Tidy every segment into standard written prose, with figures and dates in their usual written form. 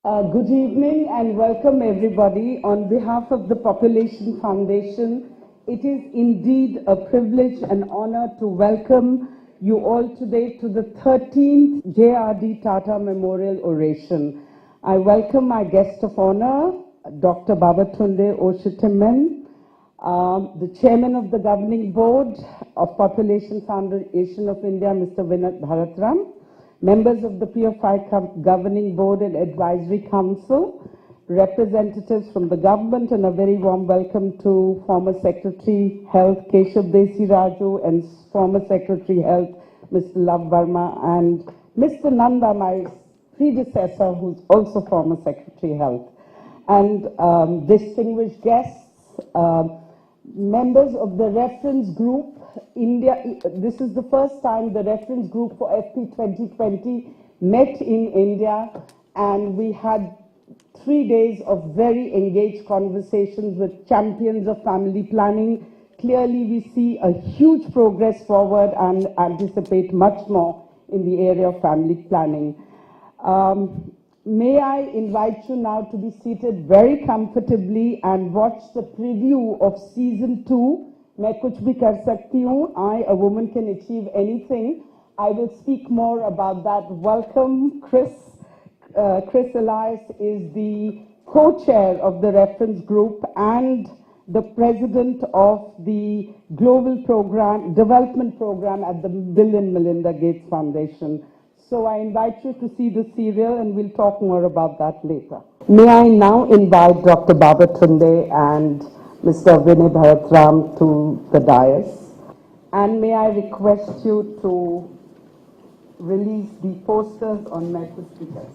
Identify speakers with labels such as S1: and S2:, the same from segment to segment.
S1: Good evening and welcome everybody. On behalf of the Population Foundation, it is indeed a privilege and honor to welcome you all today to the 13th JRD Tata Memorial Oration. I welcome my guest of honor, Dr. Babatunde Oshitimen, the Chairman of the Governing Board of Population Foundation of India, Mr. Vinod Bharatram, members of the PFI Governing Board and Advisory Council, representatives from the government, and a very warm welcome to former Secretary Health Keshav Desi Raju and former Secretary Health Mr. Love Verma and Mr. Nanda, my predecessor, who's also former Secretary Health, and distinguished guests, members of the reference group. India, this is the first time the reference group for FP 2020 met in India, and we had 3 days of very engaged conversations with champions of family planning. Clearly, we see a huge progress forward and anticipate much more in the area of family planning. May I invite you now to be seated very comfortably and watch the preview of Season 2. मैं कुछ भी कर सकती हूँ. I, a woman, can achieve anything. I will speak more about that. Welcome, Chris. Chris Elias is the co-chair of the reference group and the president of the global development program at the Bill and Melinda Gates Foundation. So I invite you to see the serial, and we'll talk more about that later. May I now invite Dr. Babatunde and Mr. Vinod Bharatram to the dais, and may I request you to release the posters on Metro Speaker.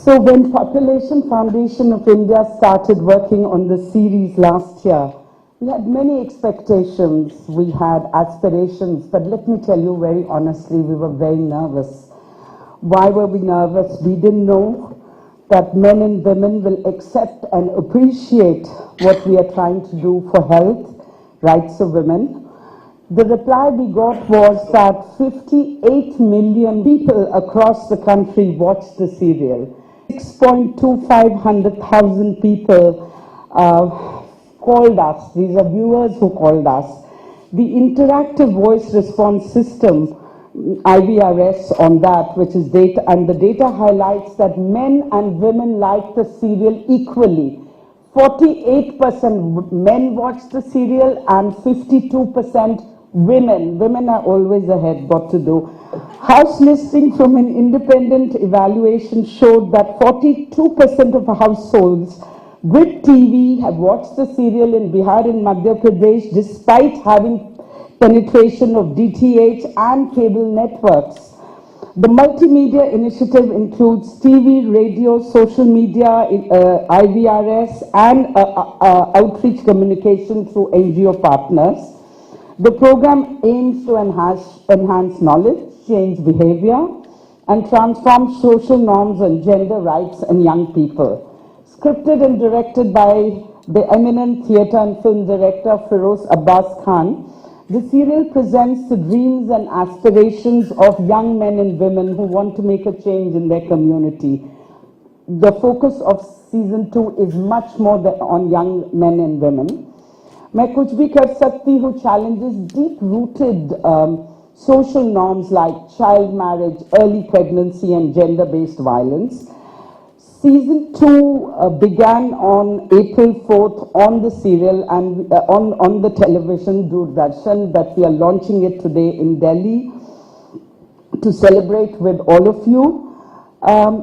S1: So when Population Foundation of India started working on the series last year, we had many expectations, we had aspirations, but let me tell you very honestly, we were very nervous. Why were we nervous? We didn't know that men and women will accept and appreciate what we are trying to do for health, rights of women. The reply we got was that 58 million people across the country watched the serial. 6,250,000 people called us. These are viewers who called us. The interactive voice response system, IVRS on that, which is data, and the data highlights that men and women like the serial equally. 48% men watch the serial and 52% women. Women are always ahead, what to do. House listing from an independent evaluation showed that 42% of households with TV have watched the serial in Bihar and Madhya Pradesh despite having penetration of DTH and cable networks. The multimedia initiative includes TV, radio, social media, IVRS, and outreach communication through NGO partners. The program aims to enhance knowledge, change behavior, and transform social norms and gender rights in young people. Scripted and directed by the eminent theatre and film director Feroz Abbas Khan, the serial presents the dreams and aspirations of young men and women who want to make a change in their community. The focus of Season 2 is much more on young men and women. मैं कुछ भी कर सकती हूँ challenges deep-rooted social norms like child marriage, early pregnancy, and gender-based violence. Season 2 began on April 4th on the serial and on the television Doordarshan, that we are launching it today in Delhi to celebrate with all of you.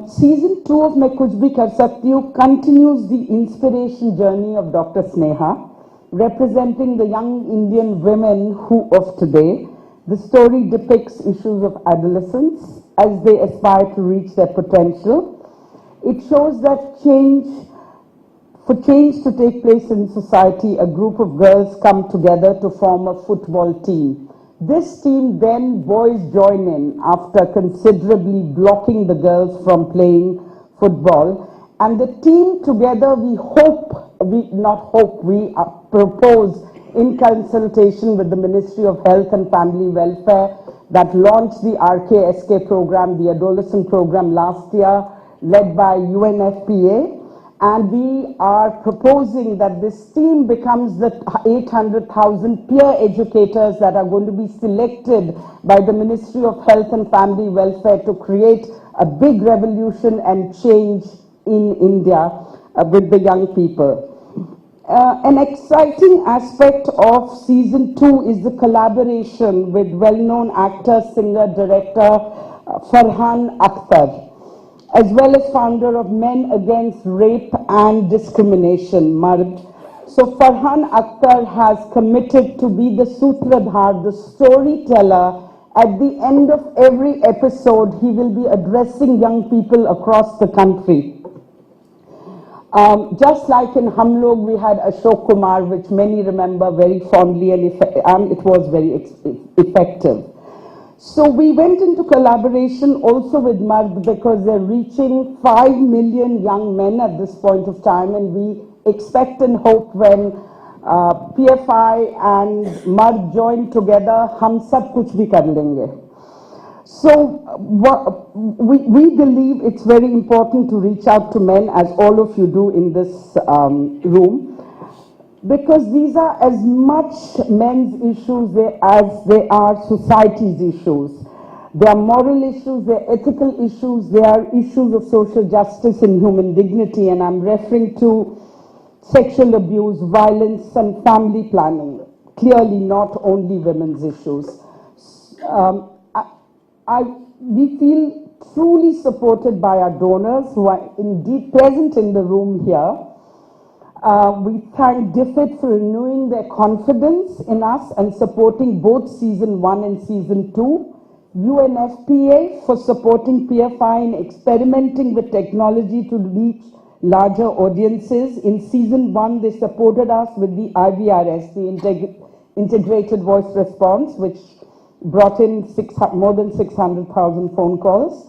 S1: Season 2 of मैं कुछ भी कर सकती हूँ continues the inspiration journey of Dr. Sneha, representing the young Indian women of today. The story depicts issues of adolescence as they aspire to reach their potential. It shows that change For change to take place in society, a group of girls come together to form a football team. This team then boys join in after considerably blocking the girls from playing football. And the team together, we propose in consultation with the Ministry of Health and Family Welfare that launched the RKSK program, the adolescent program last year, led by UNFPA. And we are proposing that this team becomes the 800,000 peer educators that are going to be selected by the Ministry of Health and Family Welfare to create a big revolution and change in India with the young people. An exciting aspect of season 2 is the collaboration with well-known actor, singer, director Farhan Akhtar, as well as founder of Men Against Rape and Discrimination, MARD. So Farhan Akhtar has committed to be the Sutradhar, the storyteller. At the end of every episode, he will be addressing young people across the country. Just like in Hum Log, we had Ashok Kumar, which many remember very fondly, and it was very effective. So we went into collaboration also with MARD because they're reaching 5 million young men at this point of time, and we expect and hope when PFI and MARD join together, hum sab kuch bhi kar lenge. So we believe it's very important to reach out to men, as all of you do in this room, because these are as much men's issues as they are society's issues. They are moral issues, they are ethical issues, they are issues of social justice and human dignity, and I'm referring to sexual abuse, violence and family planning, clearly not only women's issues. We feel truly supported by our donors who are indeed present in the room here. We thank DFID for renewing their confidence in us and supporting both season 1 and season 2. UNFPA for supporting PFI in experimenting with technology to reach larger audiences. In season 1, they supported us with the IVRS, the Integrated Voice Response, which brought in more than 600,000 phone calls.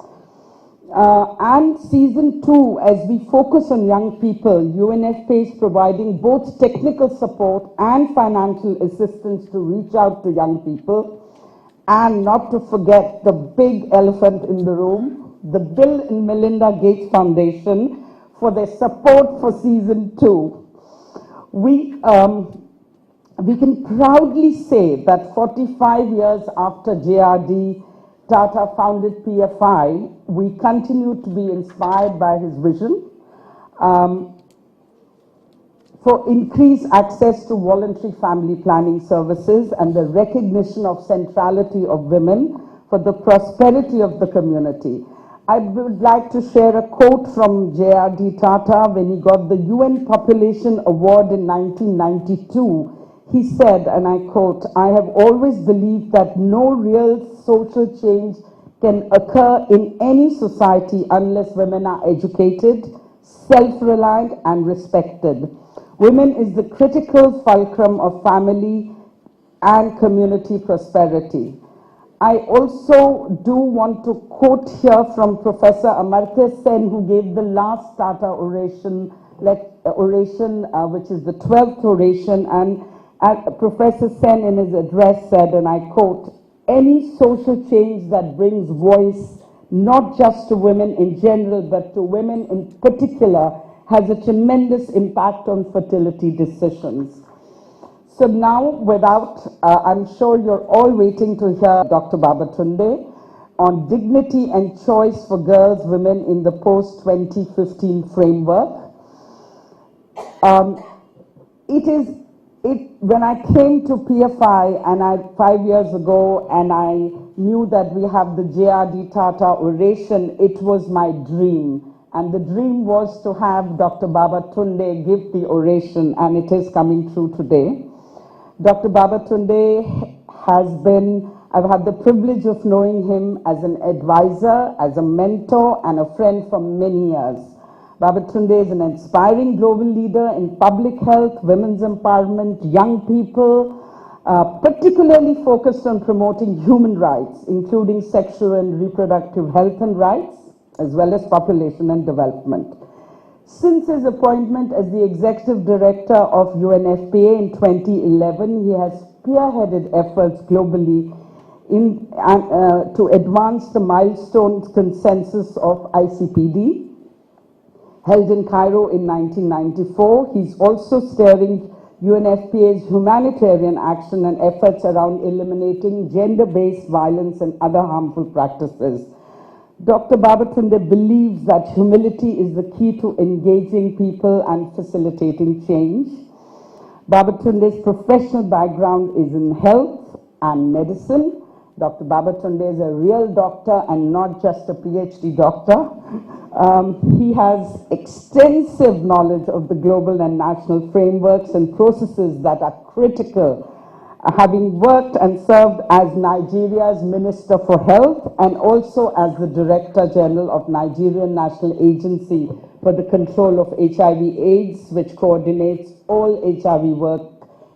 S1: And season 2, as we focus on young people, UNFPA is providing both technical support and financial assistance to reach out to young people. And not to forget the big elephant in the room, the Bill and Melinda Gates Foundation, for their support for season 2. We can proudly say that 45 years after JRD Tata founded PFI, we continue to be inspired by his vision for increased access to voluntary family planning services and the recognition of centrality of women for the prosperity of the community. I would like to share a quote from JRD Tata when he got the UN Population Award in 1992. He said, and I quote, "I have always believed that no real social change can occur in any society unless women are educated, self-reliant and respected. Women is the critical fulcrum of family and community prosperity." I also do want to quote here from Professor Amartya Sen, who gave the last Tata Oration, which is the 12th oration, and Professor Sen in his address said, and I quote, "Any social change that brings voice not just to women in general, but to women in particular, has a tremendous impact on fertility decisions." So now, I'm sure you're all waiting to hear Dr. Babatunde on dignity and choice for girls, women in the post-2015 framework. When I came to PFI 5 years ago, and I knew that we have the JRD Tata Oration, it was my dream. And the dream was to have Dr. Babatunde give the oration, and it is coming true today. Dr. Babatunde I've had the privilege of knowing him as an advisor, as a mentor, and a friend for many years. Babatunde is an inspiring global leader in public health, women's empowerment, young people, particularly focused on promoting human rights, including sexual and reproductive health and rights, as well as population and development. Since his appointment as the Executive Director of UNFPA in 2011, he has spearheaded efforts globally to advance the milestone consensus of ICPD, held in Cairo in 1994. He's also steering UNFPA's humanitarian action and efforts around eliminating gender-based violence and other harmful practices. Dr. Babatunde believes that humility is the key to engaging people and facilitating change. Babatunde's professional background is in health and medicine. Dr. Babatunde is a real doctor and not just a PhD doctor. He has extensive knowledge of the global and national frameworks and processes that are critical, having worked and served as Nigeria's Minister for Health and also as the Director General of Nigerian National Agency for the Control of HIV/AIDS, which coordinates all HIV work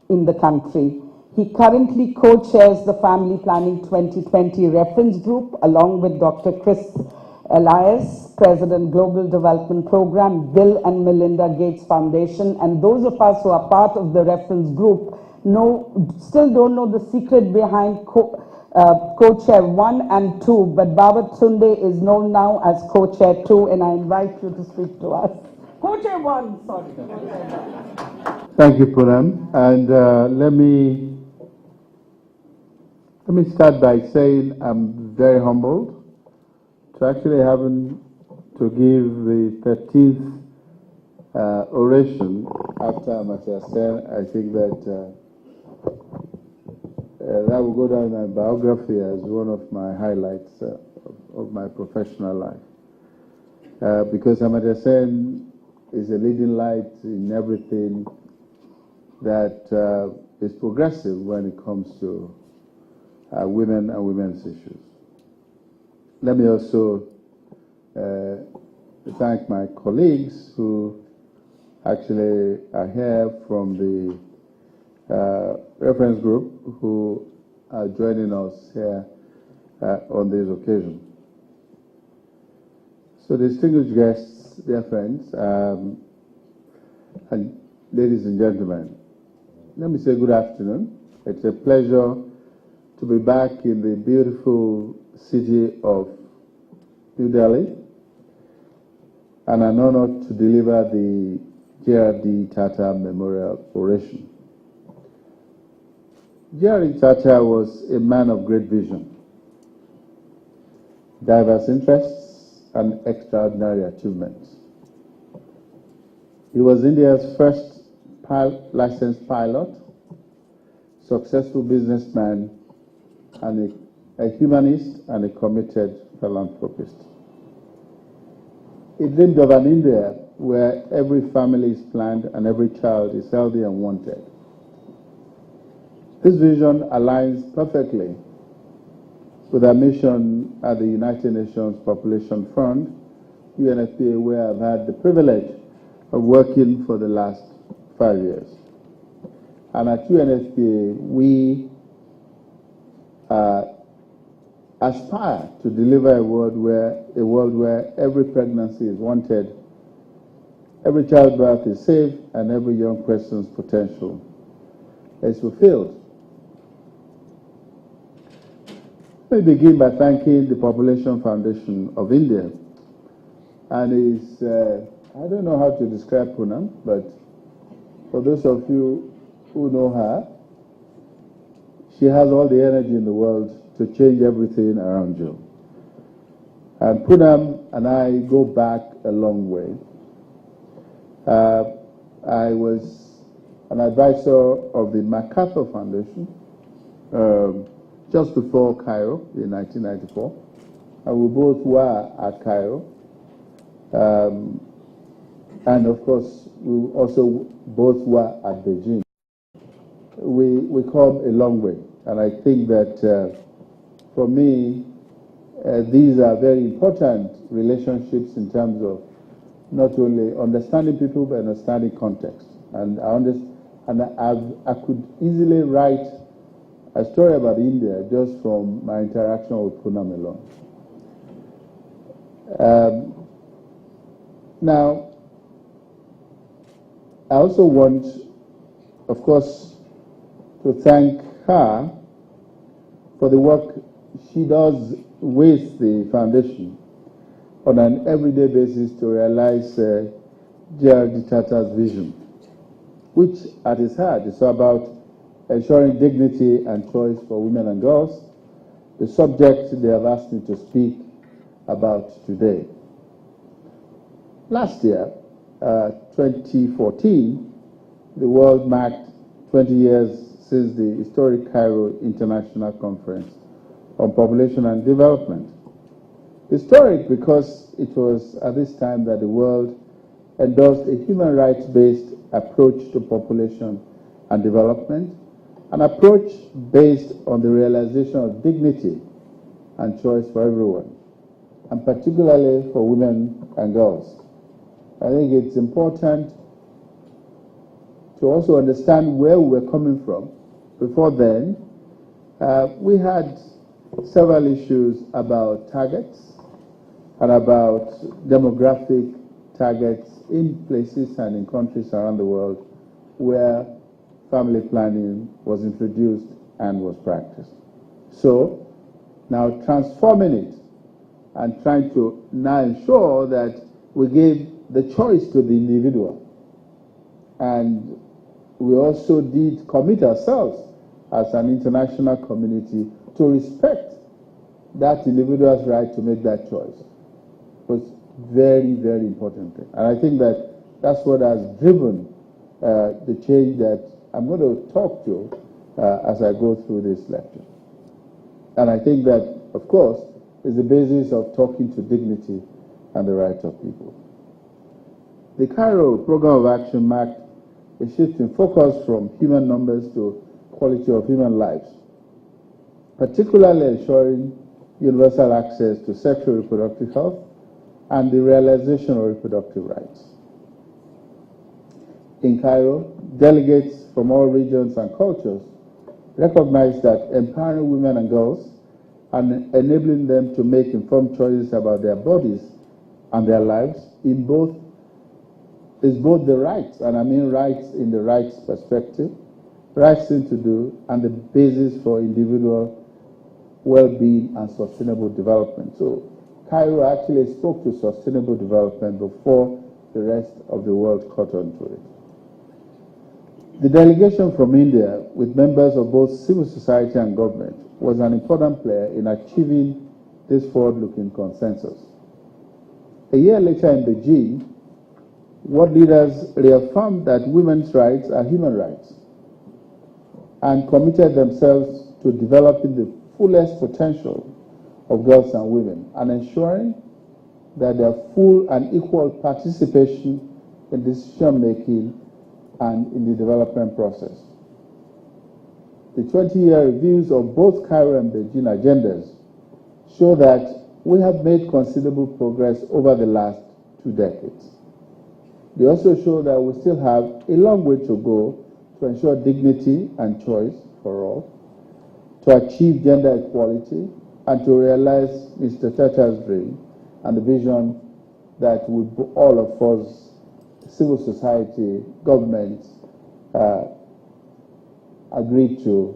S1: in the country. He currently co-chairs the Family Planning 2020 Reference Group along with Dr. Chris Elias, President Global Development Program, Bill and Melinda Gates Foundation, and those of us who are part of the reference group still don't know the secret behind co-chair 1 and 2, but Babatunde is known now as co-chair 2, and I invite you to speak to us. Co-chair 1, sorry.
S2: Thank you, Poonam. And let me start by saying I'm very humbled to actually having to give the 13th oration after Amartya Sen. I think that that will go down in my biography as one of my highlights of my professional life. Because Amartya Sen is a leading light in everything that is progressive when it comes to women and women's issues. Let me also thank my colleagues who actually are here from the reference group who are joining us here on this occasion. So distinguished guests, dear friends, and ladies and gentlemen, let me say good afternoon. It's a pleasure to be back in the beautiful city of New Delhi, and an honor to deliver the JRD Tata Memorial Oration. JRD Tata was a man of great vision, diverse interests, and extraordinary achievements. He was India's first licensed pilot, successful businessman, and a humanist and a committed philanthropist. He dreamed of an India where every family is planned and every child is healthy and wanted. This vision aligns perfectly with our mission at the United Nations Population Fund, UNFPA, where I've had the privilege of working for the last 5 years. And at UNFPA, we aspire to deliver a world where every pregnancy is wanted, every childbirth is safe, and every young person's potential is fulfilled. Let me begin by thanking the Population Foundation of India. And I don't know how to describe Poonam, but for those of you who know her, she has all the energy in the world to change everything around you. And Poonam and I go back a long way. I was an advisor of the MacArthur Foundation just before Cairo in 1994. And we both were at Cairo. And of course, we also both were at Beijing. We come a long way. And I think that for me, these are very important relationships in terms of not only understanding people, but understanding context. And I could easily write a story about India just from my interaction with Poonam alone. Now, I also want, of course, to thank her for the work she does with the foundation on an everyday basis to realize JRD Tata's vision, which at its heart is about ensuring dignity and choice for women and girls, the subject they have asked me to speak about today. Last year, 2014, the world marked 20 years since the historic Cairo International Conference on Population and Development. Historic because it was at this time that the world endorsed a human rights-based approach to population and development, an approach based on the realization of dignity and choice for everyone, and particularly for women and girls. I think it's important to also understand where we were coming from. Before then, we had several issues about targets and about demographic targets in places and in countries around the world where family planning was introduced and was practiced. So now transforming it and trying to now ensure that we gave the choice to the individual. And we also did commit ourselves as an international community to respect that individual's right to make that choice. It was very, very important thing. And I think that that's what has driven the change that I'm going to talk to as I go through this lecture. And I think that, of course, is the basis of talking to dignity and the rights of people. The Cairo Program of Action marked a shift in focus from human numbers to quality of human lives, particularly ensuring universal access to sexual reproductive health and the realization of reproductive rights. In Cairo, delegates from all regions and cultures recognized that empowering women and girls and enabling them to make informed choices about their bodies and their lives is both the rights, and I mean rights in the rights perspective, rights thing to do, and the basis for individual well-being and sustainable development. So Cairo actually spoke to sustainable development before the rest of the world caught on to it. The delegation from India, with members of both civil society and government, was an important player in achieving this forward-looking consensus. A year later in Beijing, world leaders reaffirmed that women's rights are human rights and committed themselves to developing the fullest potential of girls and women and ensuring that their full and equal participation in decision-making and in the development process. The 20-year reviews of both Cairo and Beijing agendas show that we have made considerable progress over the last 2 decades. They also show that we still have a long way to go to ensure dignity and choice for all, to achieve gender equality, and to realize Mr. Tata's dream and the vision that all of us, civil society, governments, agreed to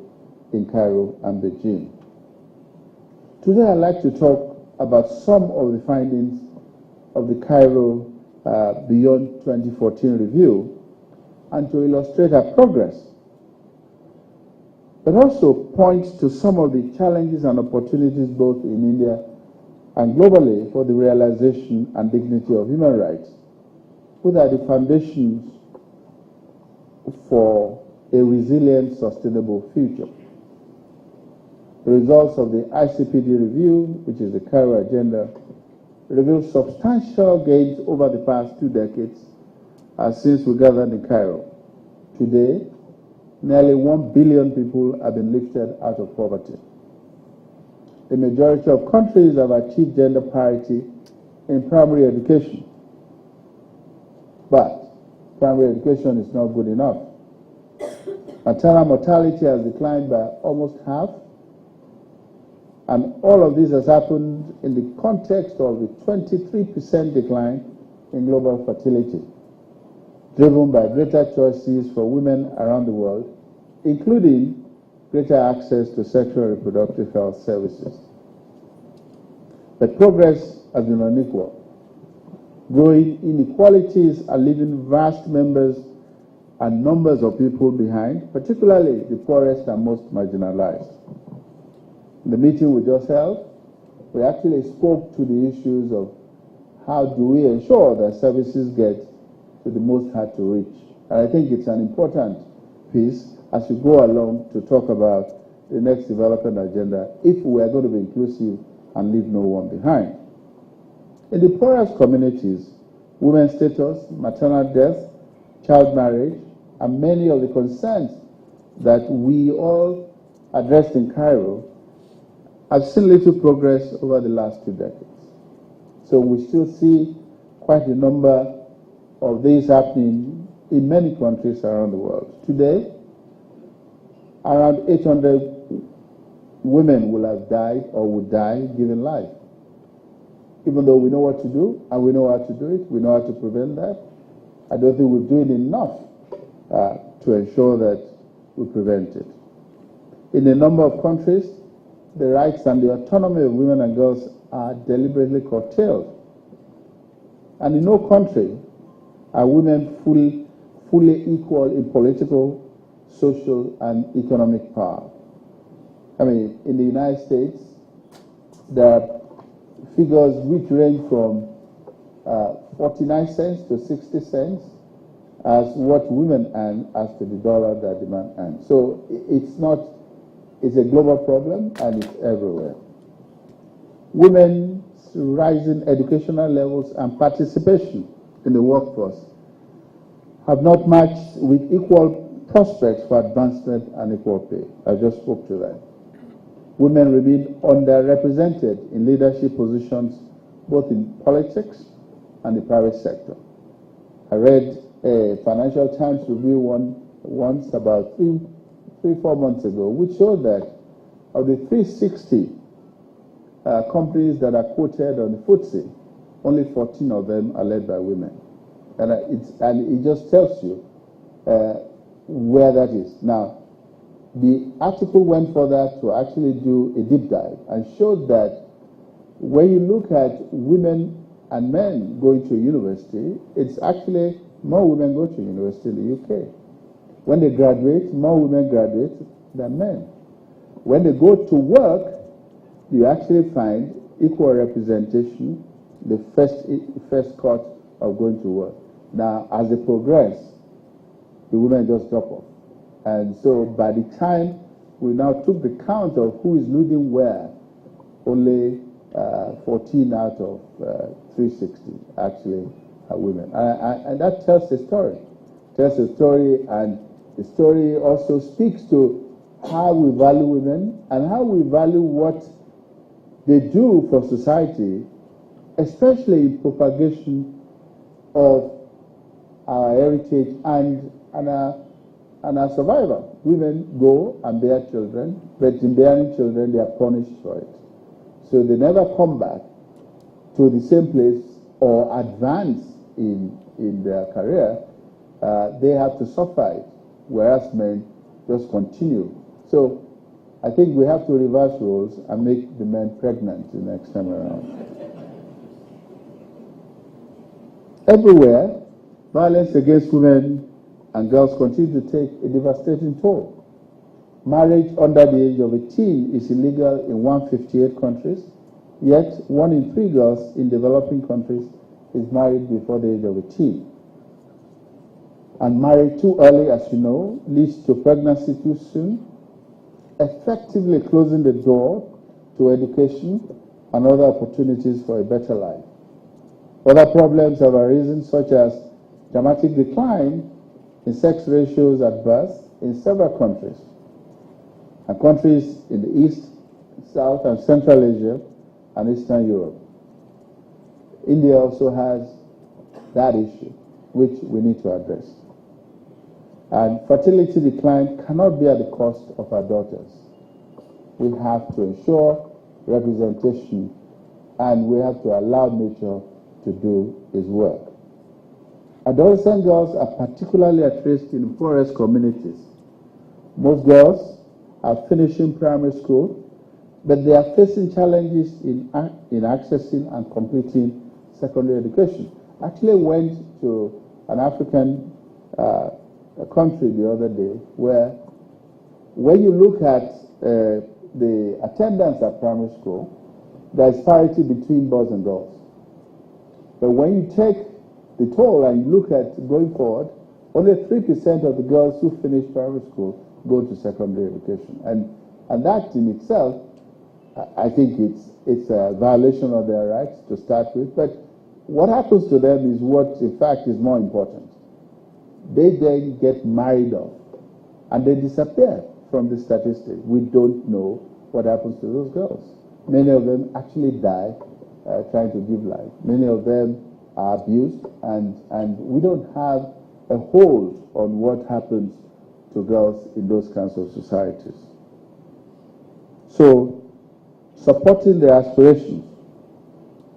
S2: in Cairo and Beijing. Today I'd like to talk about some of the findings of the Cairo Beyond 2014 review and to illustrate our progress, but also point to some of the challenges and opportunities both in India and globally for the realization and dignity of human rights, which are the foundations for a resilient, sustainable future. The results of the ICPD review, which is the Cairo agenda, reveal substantial gains over the past 2 decades since we gathered in Cairo. Today, nearly 1 billion people have been lifted out of poverty. The majority of countries have achieved gender parity in primary education. But primary education is not good enough. Maternal mortality has declined by almost half, and all of this has happened in the context of a 23% decline in global fertility, driven by greater choices for women around the world, including greater access to sexual and reproductive health services. But progress has been unequal. Growing inequalities are leaving vast numbers of people behind, particularly the poorest and most marginalized. In the meeting we just held, we actually spoke to the issues of how do we ensure that services get to the most hard to reach. And I think it's an important piece as we go along to talk about the next development agenda if we are going to be inclusive and leave no one behind. In the poorest communities, women's status, maternal death, child marriage, and many of the concerns that we all addressed in Cairo have seen little progress over the last 2 decades. So we still see quite a number of these happening in many countries around the world. Today, around 800 women will have died or would die given life. Even though we know what to do and we know how to do it, we know how to prevent that, I don't think we're doing enough to ensure that we prevent it. In a number of countries, the rights and the autonomy of women and girls are deliberately curtailed. And in no country are women fully equal in political, social, and economic power. I mean, in the United States, there are figures which range from 49 cents to 60 cents as what women earn as to the dollar that the man earns. So it's a global problem and it's everywhere. Women's rising educational levels and participation in the workforce have not matched with equal prospects for advancement and equal pay. I just spoke to that. Women remain underrepresented in leadership positions both in politics and the private sector. I read a Financial Times review once about 3-4 months ago, which showed that of the 360 companies that are quoted on the FTSE, only 14 of them are led by women. And it just tells you where that is. Now, the article went further to actually do a deep dive and showed that when you look at women and men going to university, it's actually more women go to university in the UK. When they graduate, more women graduate than men. When they go to work, you actually find equal representation, the first cut of going to work. Now, as they progress, the women just drop off. And so by the time we now took the count of who is leading where, only 14 out of 360 actually are women. And that tells a story. And the story also speaks to how we value women and how we value what they do for society, especially in propagation of our heritage and our survival. Women go and bear children, but in bearing children, they are punished for it. So they never come back to the same place or advance in their career. They have to suffer it, whereas men just continue. So I think we have to reverse roles and make the men pregnant the next time around. Everywhere, violence against women and girls continue to take a devastating toll. Marriage under the age of 18 is illegal in 158 countries, yet 1 in 3 girls in developing countries is married before the age of 18. And marriage too early, as you know, leads to pregnancy too soon, effectively closing the door to education and other opportunities for a better life. Other problems have arisen, such as dramatic decline in sex ratios at birth in several countries. And countries in the East, South, and Central Asia and Eastern Europe. India also has that issue. which we need to address. And fertility decline cannot be at the cost of our daughters. We have to ensure representation, and we have to allow nature to do its work. Adolescent girls are particularly at risk in poorest communities. Most girls are finishing primary school, but they are facing challenges in accessing and completing secondary education. I actually went to an African country the other day where when you look at the attendance at primary school, there is parity between boys and girls. But when you take the toll and you look at going forward, only 3% of the girls who finish primary school go to secondary education. And that in itself, I think it's a violation of their rights to start with. But what happens to them is what, in fact, is more important. They then get married off, and they disappear from the statistics. We don't know what happens to those girls. Many of them actually die trying to give life. Many of them are abused, and we don't have a hold on what happens to girls in those kinds of societies. So, supporting their aspirations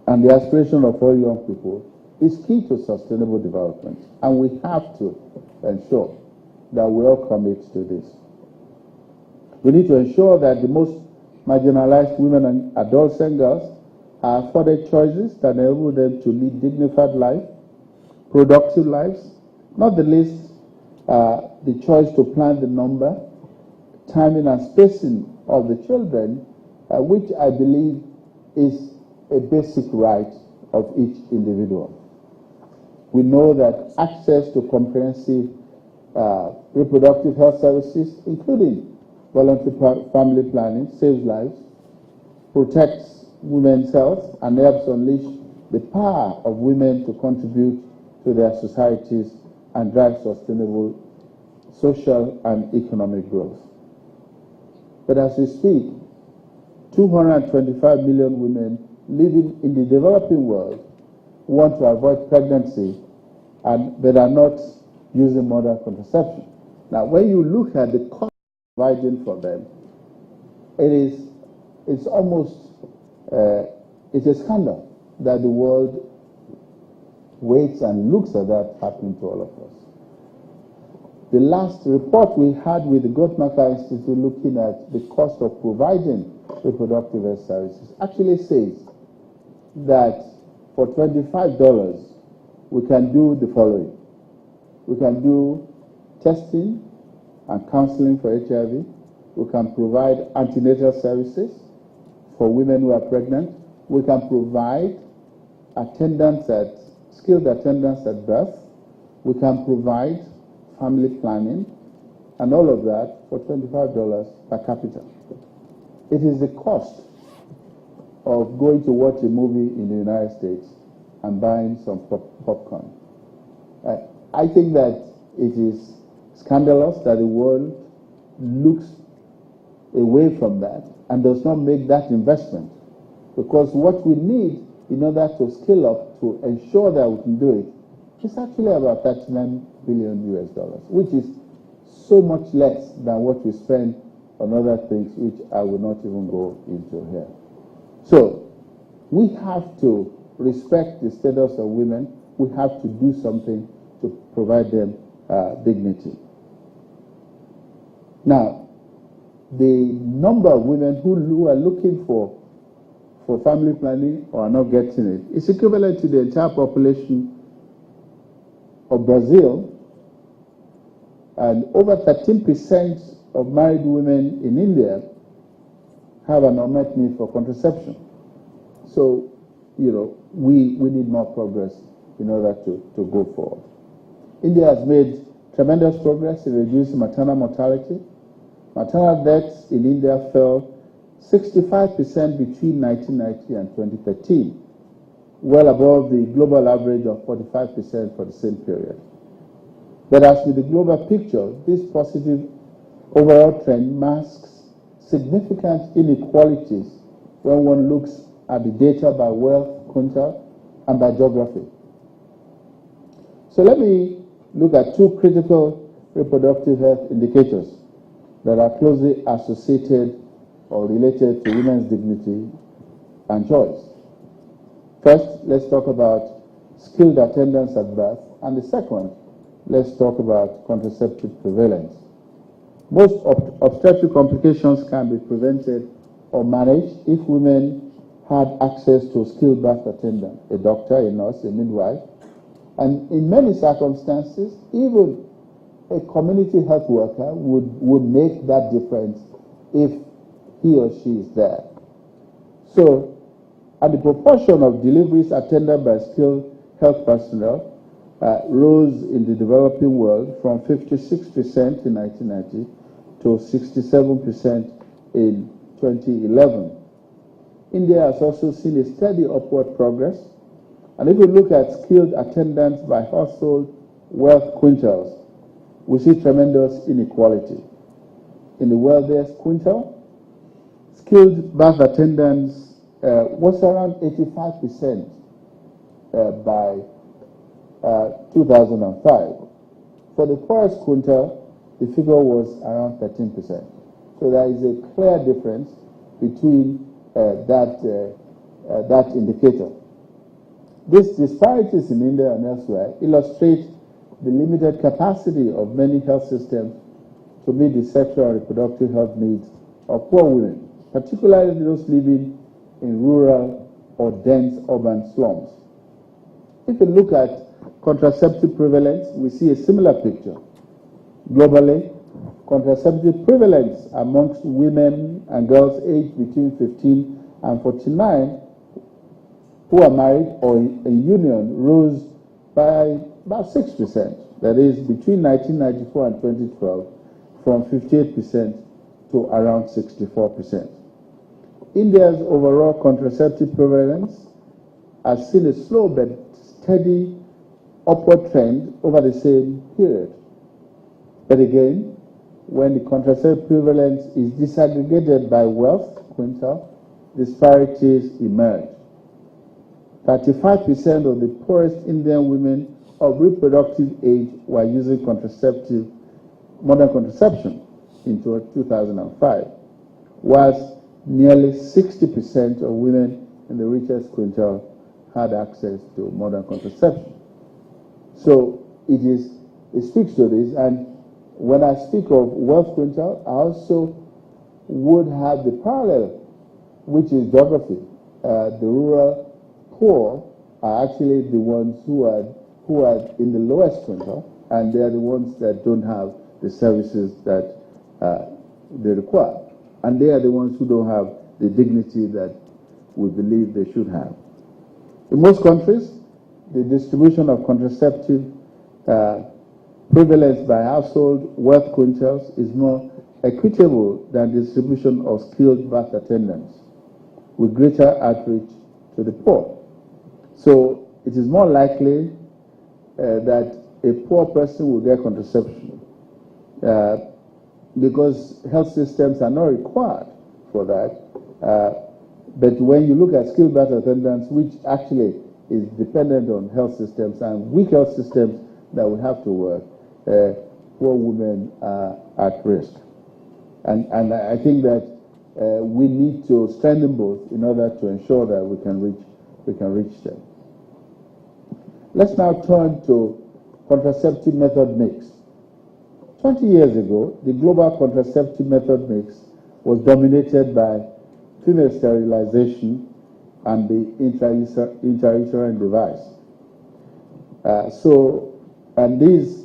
S2: and the aspiration of all young people is key to sustainable development, and we have to ensure that we all commit to this. We need to ensure that the most marginalized women and adolescent girls are afforded choices that enable them to lead dignified life, productive lives, not the least the choice to plan the number, timing and spacing of the children, which I believe is a basic right of each individual. We know that access to comprehensive reproductive health services, including voluntary family planning, saves lives, protects women's health, and helps unleash the power of women to contribute to their societies and drive sustainable social and economic growth. But as we speak, 225 million women living in the developing world want to avoid pregnancy but are not using modern contraception. Now, when you look at the cost of providing for them, it's almost it's a scandal that the world waits and looks at that happening to all of us. The last report we had with the Guttmacher Institute looking at the cost of providing reproductive health services actually says that for $25, we can do the following. We can do testing and counseling for HIV. We can provide antenatal services for women who are pregnant. We can provide skilled attendance at birth. We can provide family planning, and all of that for $25 per capita. It is the cost of going to watch a movie in the United States and buying some popcorn. I think that it is scandalous that the world looks away from that and does not make that investment, because what we need in order to scale up to ensure that we can do it is actually about $39 billion US, which is so much less than what we spend on other things, which I will not even go into here. So we have to respect the status of women. We have to do something to provide them dignity. Now, the number of women who are looking for family planning or are not getting it is equivalent to the entire population of Brazil, and over 13% of married women in India have an unmet need for contraception. So, we need more progress in order to go forward. India has made tremendous progress in reducing maternal mortality. Maternal deaths in India fell 65% between 1990 and 2013, well above the global average of 45% for the same period. But as with the global picture, this positive overall trend masks significant inequalities when one looks at the data by wealth quintile and by geography. So let me look at two critical reproductive health indicators that are closely associated or related to women's dignity and choice. First, let's talk about skilled attendance at birth, and the second, let's talk about contraceptive prevalence. Most obstetric complications can be prevented or managed if women had access to a skilled birth attendant, a doctor, a nurse, a midwife, and in many circumstances, even a community health worker would make that difference if he or she is there. So, and the proportion of deliveries attended by skilled health personnel rose in the developing world from 56% in 1990 to 67% in 2011. India has also seen a steady upward progress. And if we look at skilled attendance by household wealth quintiles, we see tremendous inequality. In the wealthiest quintile, skilled birth attendance was around 85% by 2005. For the poorest quintile, the figure was around 13%. So there is a clear difference between that indicator. These disparities in India and elsewhere illustrate the limited capacity of many health systems to meet the sexual and reproductive health needs of poor women, particularly those living in rural or dense urban slums. If you look at contraceptive prevalence, we see a similar picture. Globally, contraceptive prevalence amongst women and girls aged between 15 and 49 who are married or in union rose by about 6%. That is, between 1994 and 2012, from 58% to around 64%. India's overall contraceptive prevalence has seen a slow but steady upward trend over the same period. But again, when the contraceptive prevalence is disaggregated by wealth quintile, disparities emerge. 35% of the poorest Indian women of reproductive age were using modern contraception in 2005, whilst nearly 60% of women in the richest quintile had access to modern contraception. So it speaks to this, and when I speak of wealth quintile, I also would have the parallel, which is geography. The rural poor are actually the ones who are in the lowest quintile, and they are the ones that don't have the services that they require. And they are the ones who don't have the dignity that we believe they should have. In most countries, the distribution of contraceptive prevalence by household wealth quintiles is more equitable than the distribution of skilled birth attendants, with greater outreach to the poor. So it is more likely that a poor person will get contraception because health systems are not required for that. But when you look at skilled birth attendants, which actually is dependent on health systems and weak health systems that will have to work, poor women are at risk. And I think that we need to strengthen both in order to ensure that we can reach them. Let's now turn to contraceptive method mix. 20 years ago, the global contraceptive method mix was dominated by female sterilization and the intrauterine device. And these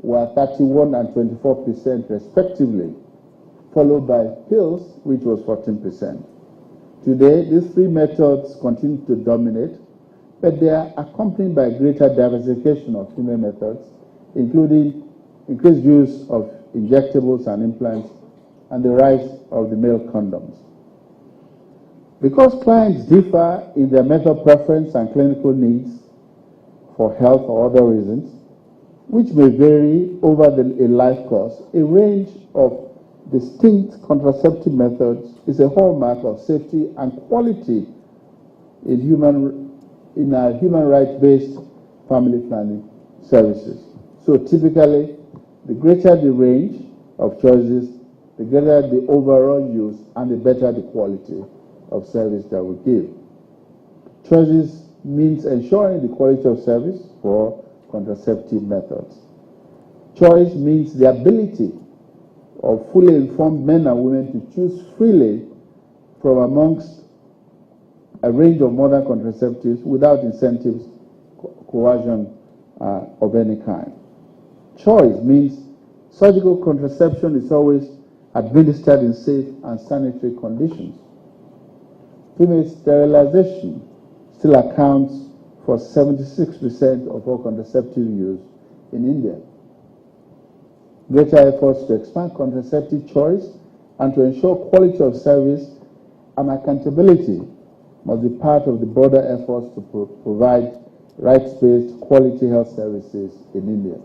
S2: were 31 and 24% respectively, followed by pills, which was 14%. Today, these three methods continue to dominate, but they are accompanied by greater diversification of female methods, including increased use of injectables and implants, and the rise of the male condoms. Because clients differ in their method preference and clinical needs for health or other reasons, which may vary over a life course, a range of distinct contraceptive methods is a hallmark of safety and quality in our human rights-based family planning services. So typically, the greater the range of choices, the greater the overall use, and the better the quality of service that we give. Choices means ensuring the quality of service for contraceptive methods. Choice means the ability of fully informed men and women to choose freely from amongst a range of modern contraceptives without incentives, coercion of any kind. Choice means surgical contraception is always administered in safe and sanitary conditions. Female sterilization still accounts for 76% of all contraceptive use in India. Greater efforts to expand contraceptive choice and to ensure quality of service and accountability must be part of the broader efforts to provide rights-based quality health services in India.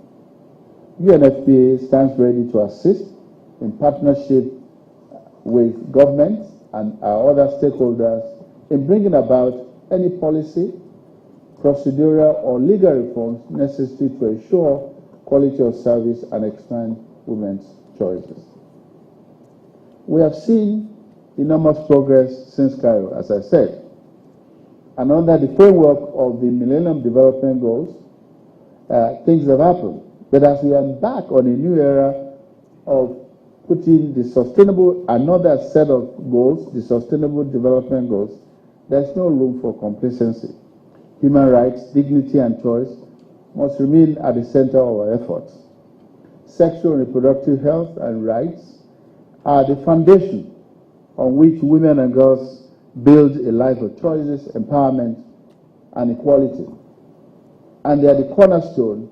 S2: UNFPA stands ready to assist in partnership with governments and our other stakeholders in bringing about any policy, procedural or legal reforms necessary to ensure quality of service and expand women's choices. We have seen enormous progress since Cairo, as I said. And under the framework of the Millennium Development Goals, things have happened. But as we embark on a new era of putting another set of goals, the Sustainable Development Goals, there's no room for complacency. Human rights, dignity, and choice must remain at the center of our efforts. Sexual and reproductive health and rights are the foundation on which women and girls build a life of choices, empowerment, and equality. And they are the cornerstone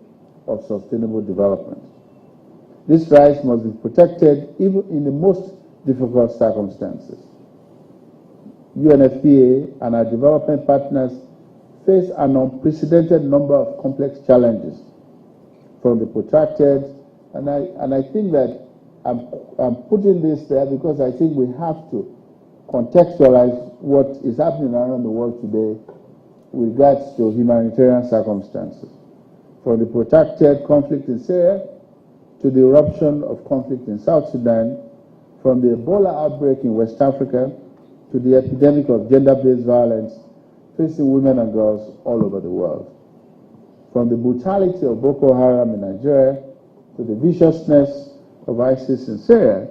S2: of sustainable development. These rights must be protected even in the most difficult circumstances. UNFPA and our development partners face an unprecedented number of complex challenges from the protracted, and I think that I'm putting this there because I think we have to contextualize what is happening around the world today with regards to humanitarian circumstances. From the protracted conflict in Syria to the eruption of conflict in South Sudan, from the Ebola outbreak in West Africa to the epidemic of gender-based violence facing women and girls all over the world. From the brutality of Boko Haram in Nigeria to the viciousness of ISIS in Syria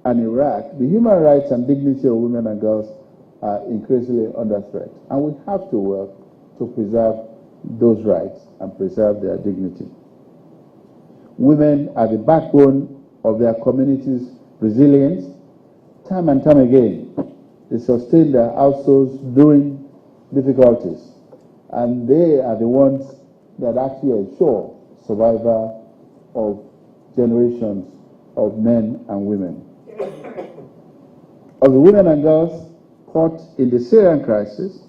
S2: and Iraq, the human rights and dignity of women and girls are increasingly under threat. And we have to work to preserve those rights and preserve their dignity. Women are the backbone of their community's resilience. Time and time again, they sustain their households during difficulties, and they are the ones that actually ensure survival of generations of men and women. Of the women and girls caught in the Syrian crisis,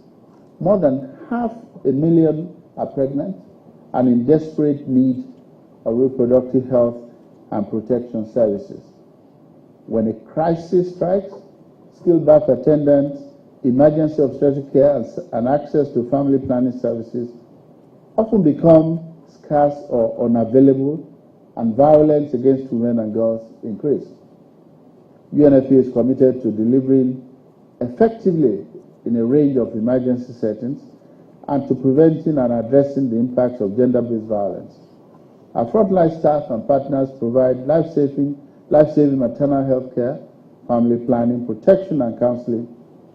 S2: more than 500,000 are pregnant and in desperate need of reproductive health and protection services. When a crisis strikes, skilled birth attendants, emergency obstetric care, and access to family planning services often become scarce or unavailable, and violence against women and girls increase. UNFPA is committed to delivering effectively in a range of emergency settings and to preventing and addressing the impacts of gender-based violence. Our frontline staff and partners provide life-saving maternal health care, family planning, protection, and counseling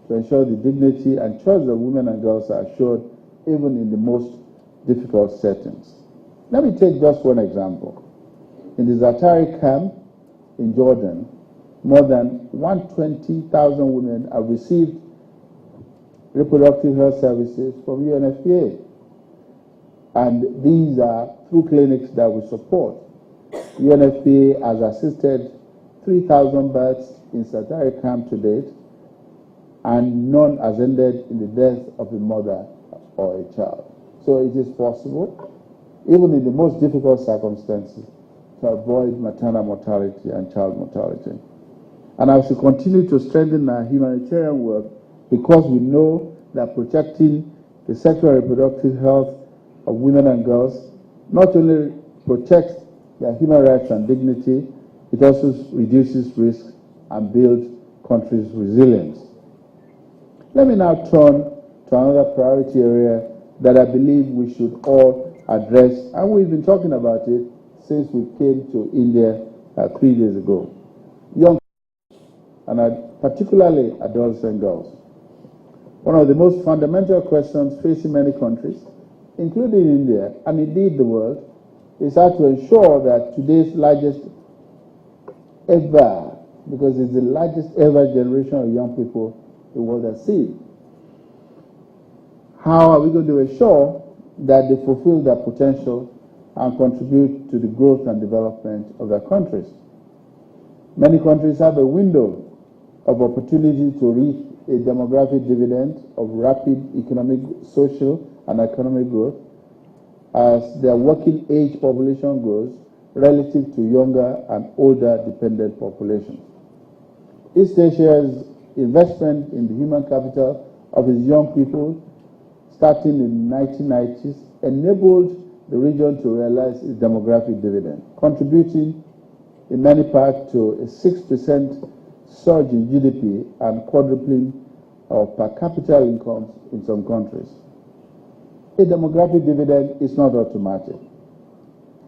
S2: to ensure the dignity and choice of women and girls are assured even in the most difficult settings. Let me take just one example. In the Zatari camp in Jordan, more than 120,000 women have received reproductive health services from UNFPA. And these are through clinics that we support. UNFPA has assisted 3,000 births in Zatari camp to date, and none has ended in the death of a mother or a child. So it is possible, even in the most difficult circumstances, to avoid maternal mortality and child mortality. And as we continue to strengthen our humanitarian work, because we know that protecting the sexual and reproductive health of women and girls not only protects their human rights and dignity, it also reduces risk and builds countries' resilience. Let me now turn to another priority area that I believe we should all address, and we've been talking about it since we came to India 3 days ago. Young and particularly adolescent girls. One of the most fundamental questions facing many countries, including India and indeed the world, is how to ensure that today's largest ever, because it's the largest ever generation of young people the world has seen. How are we going to ensure that they fulfill their potential and contribute to the growth and development of their countries? Many countries have a window of opportunity to reap a demographic dividend of rapid economic, social, and economic growth as their working age population grows relative to younger and older dependent populations. East Asia's investment in the human capital of its young people starting in the 1990s enabled the region to realize its demographic dividend, contributing in many parts to a 6% surge in GDP and quadrupling of per capita incomes in some countries. A demographic dividend is not automatic.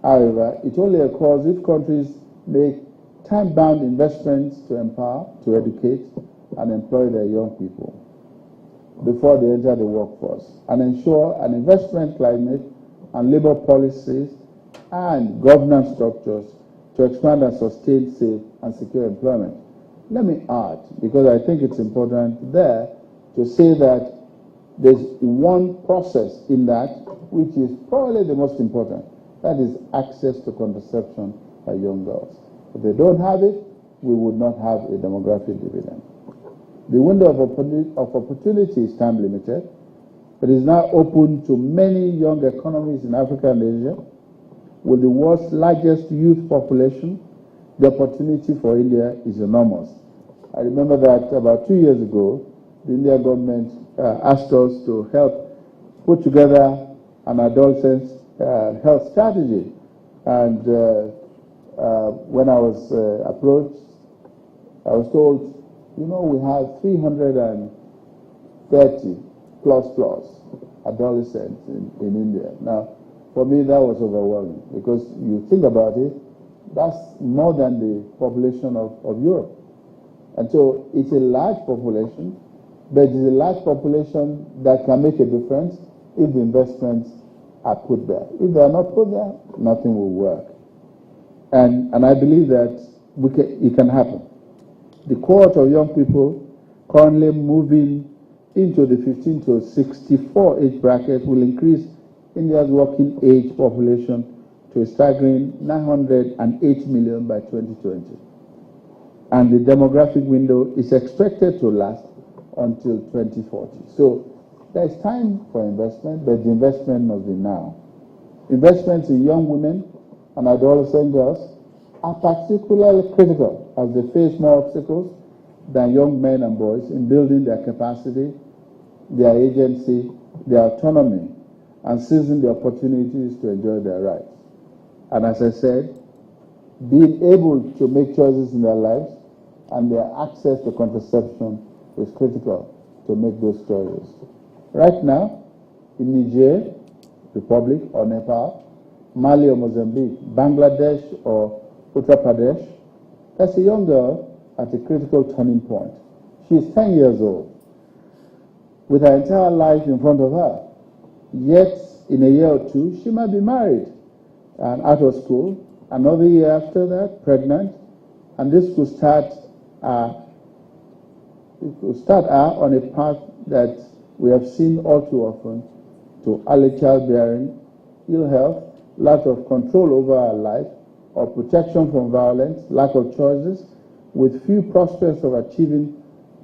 S2: However, it only occurs if countries make time-bound investments to empower, to educate, and employ their young people before they enter the workforce, and ensure an investment climate and labor policies and governance structures to expand and sustain safe and secure employment. Let me add, because I think it's important there, to say that there's one process in that which is probably the most important. That is access to contraception by young girls. If they don't have it, we would not have a demographic dividend. The window of opportunity is time limited, but is now open to many young economies in Africa and Asia. With the world's largest youth population, the opportunity for India is enormous. I remember that about 2 years ago, the Indian government asked us to help put together an adolescent health strategy. And when I was approached, I was told, you know, we have 330 plus adolescents in India. Now, for me, that was overwhelming because you think about it, that's more than the population of Europe. And so it's a large population, but it's a large population that can make a difference if the investments are put there. If they are not put there, nothing will work. And I believe that it can happen. The cohort of young people currently moving into the 15 to 64 age bracket will increase India's working age population to a staggering 908 million by 2020. And the demographic window is expected to last until 2040. So there's time for investment, but the investment must be now. Investments in young women and adolescent girls are particularly critical as they face more obstacles than young men and boys in building their capacity, their agency, their autonomy, and seizing the opportunities to enjoy their rights. And as I said, being able to make choices in their lives and their access to contraception is critical to make those choices. Right now, in Niger, Republic or Nepal, Mali or Mozambique, Bangladesh or Uttar Pradesh, there's a young girl at a critical turning point. She's 10 years old, with her entire life in front of her. Yet, in a year or two, she might be married and out of school. Another year after that, pregnant, and this could start her on a path that we have seen all too often to early childbearing, ill health, lack of control over her life, or protection from violence, lack of choices, with few prospects of achieving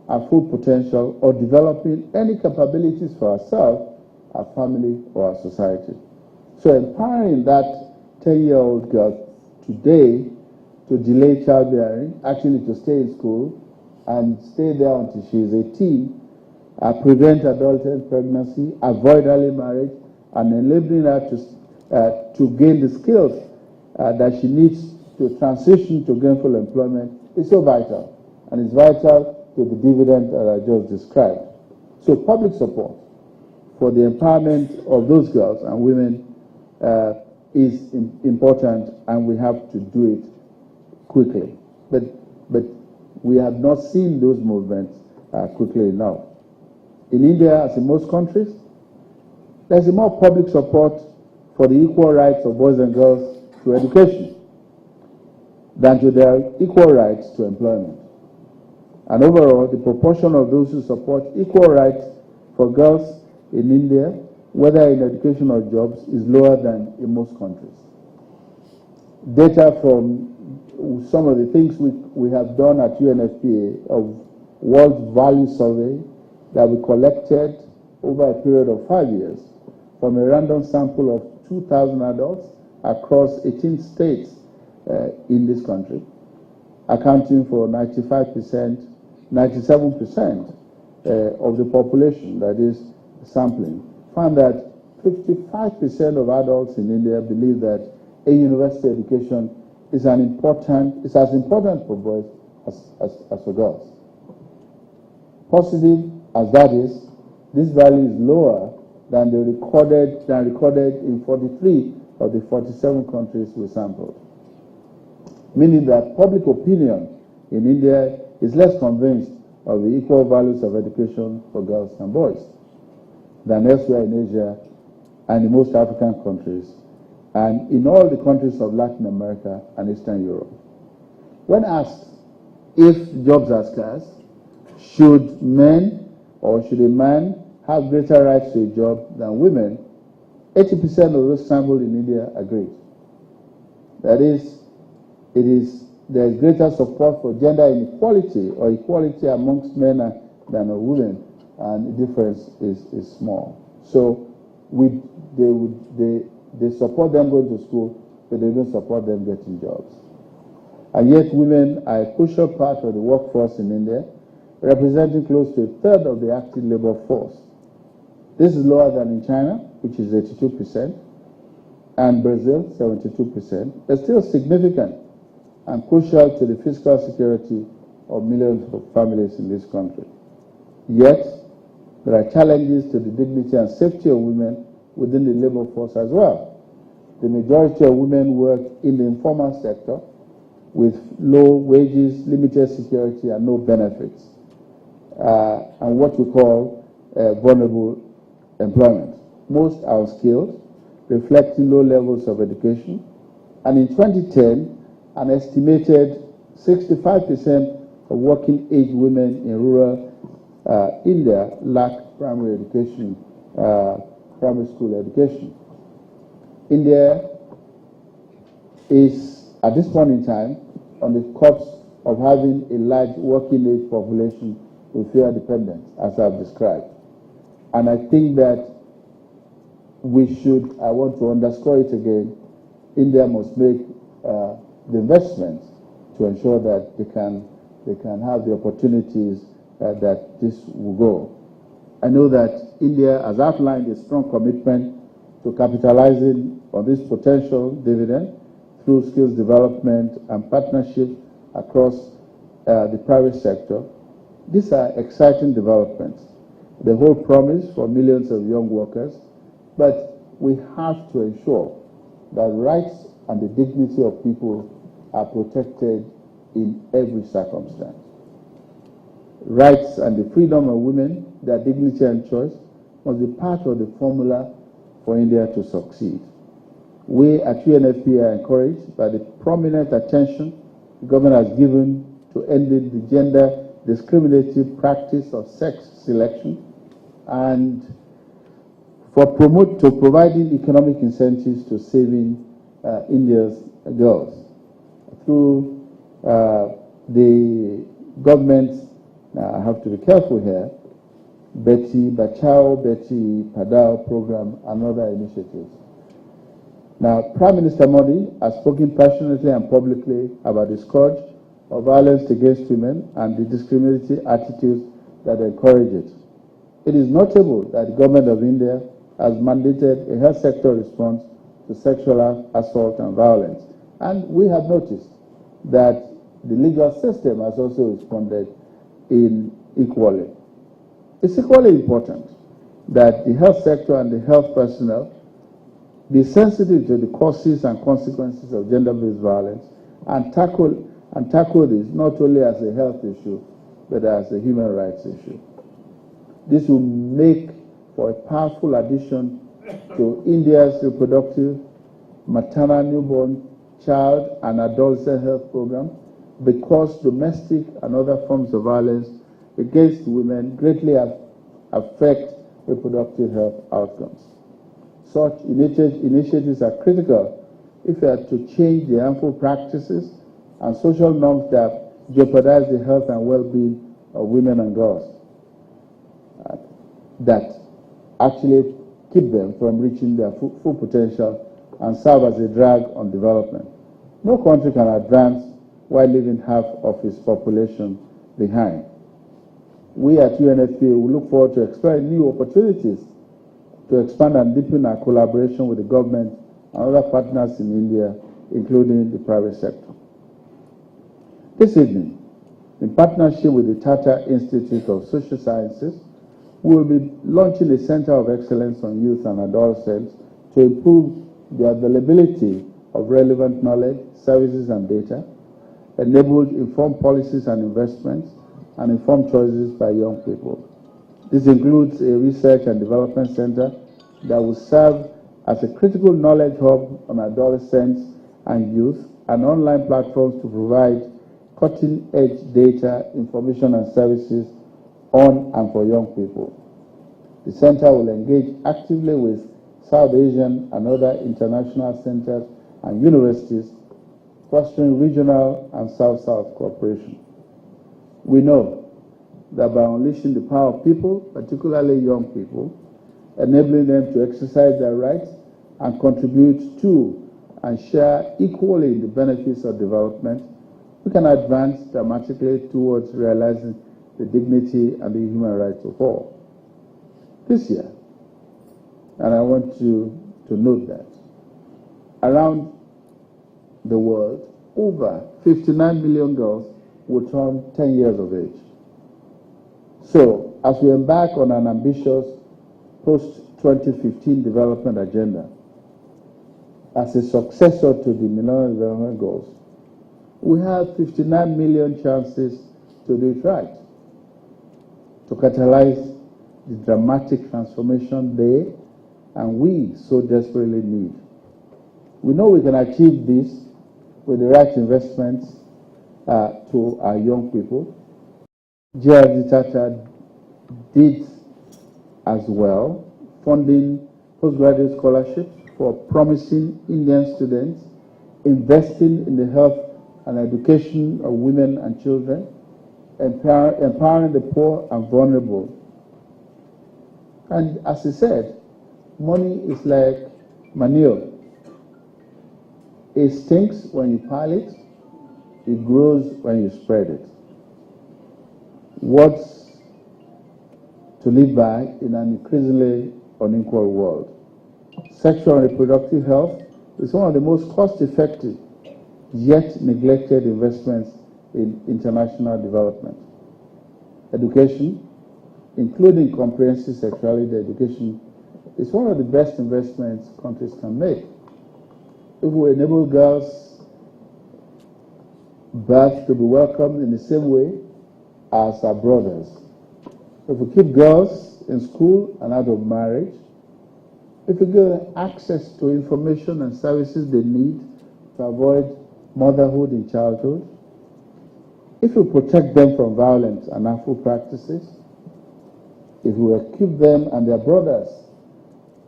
S2: her full potential or developing any capabilities for herself, her family, or her society. So empowering that 10-year-old girl today to delay childbearing, actually to stay in school and stay there until she is 18, prevent adolescent pregnancy, avoid early marriage, and enabling her to to gain the skills that she needs to transition to gainful employment is so vital, and it's vital to the dividend that I just described. So public support for the empowerment of those girls and women is important, and we have to do it quickly. But we have not seen those movements quickly enough. In India, as in most countries, there's more public support for the equal rights of boys and girls to education than to their equal rights to employment. And overall, the proportion of those who support equal rights for girls in India, whether in education or jobs, is lower than in most countries. Data from some of the things we have done at UNFPA of World Value Survey that we collected over a period of 5 years from a random sample of 2,000 adults across 18 states in this country, accounting for 95%, 97% of the population that is sampling, found that 55% of adults in India believe that a university education is as important for boys as for girls. Positive as that is, this value is lower than recorded in 43 of the 47 countries we sampled, meaning that public opinion in India is less convinced of the equal values of education for girls and boys than elsewhere in Asia and in most African countries, and in all the countries of Latin America and Eastern Europe. When asked if jobs are scarce, should men or should a man have greater rights to a job than women, 80% of those sampled in India agreed. That is, there is greater support for gender inequality or equality amongst men than women, and the difference is small. So they support them going to school, but they don't support them getting jobs. And yet women are a crucial part of the workforce in India, representing close to a third of the active labor force. This is lower than in China, which is 82%, and Brazil, 72%, but still significant and crucial to the fiscal security of millions of families in this country. Yet, there are challenges to the dignity and safety of women within the labor force as well. The majority of women work in the informal sector with low wages, limited security, and no benefits, and what we call vulnerable employment. Most are unskilled, reflecting low levels of education, and in 2010, an estimated 65% of working-age women in rural India lack primary education, primary school education. India is, at this point in time, on the cusp of having a large working-age population with fewer dependents, as I've described. And I think that I want to underscore it again, India must make the investments to ensure that they can have the opportunities that this will go. I know that India has outlined a strong commitment to capitalizing on this potential dividend through skills development and partnership across the private sector. These are exciting developments. They hold promise for millions of young workers, but we have to ensure that rights and the dignity of people are protected in every circumstance. Rights and the freedom of women, their dignity and choice, must be part of the formula for India to succeed. We at UNFPA are encouraged by the prominent attention the government has given to ending the gender discriminative practice of sex selection and for providing economic incentives to saving India's girls. Through the government, I have to be careful here, Beti Bachao, Beti Padao program and other initiatives. Now, Prime Minister Modi has spoken passionately and publicly about the scourge of violence against women and the discriminatory attitudes that encourage it. It is notable that the government of India has mandated a health sector response to sexual assault and violence. And we have noticed that the legal system has also responded in equally. It's equally important that the health sector and the health personnel be sensitive to the causes and consequences of gender-based violence and tackle this not only as a health issue, but as a human rights issue. This will make for a powerful addition to India's reproductive, maternal, newborn, child, and adolescent health program, because domestic and other forms of violence against women greatly affect reproductive health outcomes. Such initiatives are critical if we are to change the harmful practices and social norms that jeopardize the health and well-being of women and girls, that actually keep them from reaching their full potential and serve as a drag on development. No country can advance while leaving half of its population behind. We at UNFPA will look forward to exploring new opportunities to expand and deepen our collaboration with the government and other partners in India, including the private sector. This evening, in partnership with the Tata Institute of Social Sciences, we will be launching a Center of Excellence on Youth and Adolescents to improve the availability of relevant knowledge, services, and data, enable informed policies and investments, and informed choices by young people. This includes a research and development center that will serve as a critical knowledge hub on adolescents and youth, and online platforms to provide cutting-edge data, information, and services on and for young people. The center will engage actively with South Asian and other international centers and universities, fostering regional and South-South cooperation. We know that by unleashing the power of people, particularly young people, enabling them to exercise their rights and contribute to and share equally in the benefits of development, we can advance dramatically towards realizing the dignity and the human rights of all. This year, and I want to note that, around the world, over 59 million girls will turn 10 years of age. So, as we embark on an ambitious post-2015 development agenda, as a successor to the Millennium Development Goals, we have 59 million chances to do it right, to catalyze the dramatic transformation they and we so desperately need. We know we can achieve this with the right investments to our young people. JRD Tata did as well, funding postgraduate scholarships for promising Indian students, investing in the health and education of women and children, empowering the poor and vulnerable. And as he said, money is like manure. It stinks when you pile it, it grows when you spread it. What's to live by in an increasingly unequal world? Sexual and reproductive health is one of the most cost-effective yet neglected investments in international development. Education, including comprehensive sexuality education, is one of the best investments countries can make. If we enable girls' birth to be welcomed in the same way as our brothers, if we keep girls in school and out of marriage, if we give them access to information and services they need to avoid motherhood in childhood, if we protect them from violence and harmful practices, if we equip them and their brothers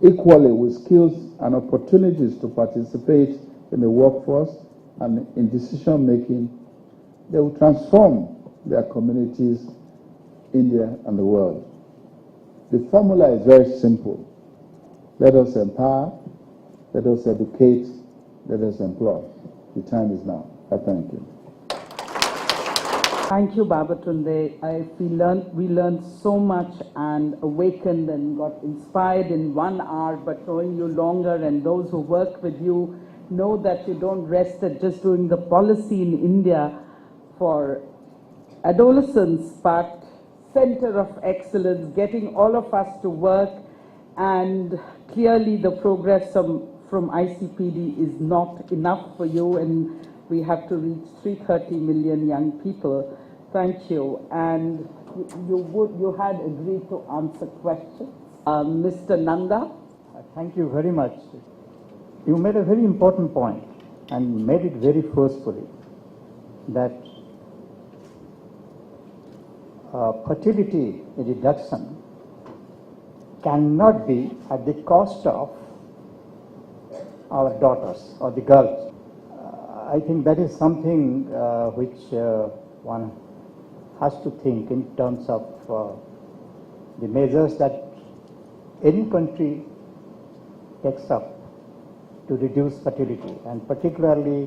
S2: equally with skills and opportunities to participate in the workforce and in decision making, they will transform their communities, India, and the world. The formula is very simple. Let us empower, let us educate, let us employ. The time is now. I thank you.
S1: Thank you, Babatunde. We learned so much and awakened and got inspired in 1 hour, but knowing you longer and those who work with you know that you don't rest at just doing the policy in India for adolescents, but center of excellence, getting all of us to work, and clearly the progress from ICPD is not enough for you, and we have to reach 330 million young people. Thank you. And you had agreed to answer questions. Mr. Nanda?
S3: Thank you very much. You made a very important point and made it very forcefully that fertility reduction cannot be at the cost of our daughters or the girls. I think that is something which one has to think in terms of the measures that any country takes up to reduce fertility, and particularly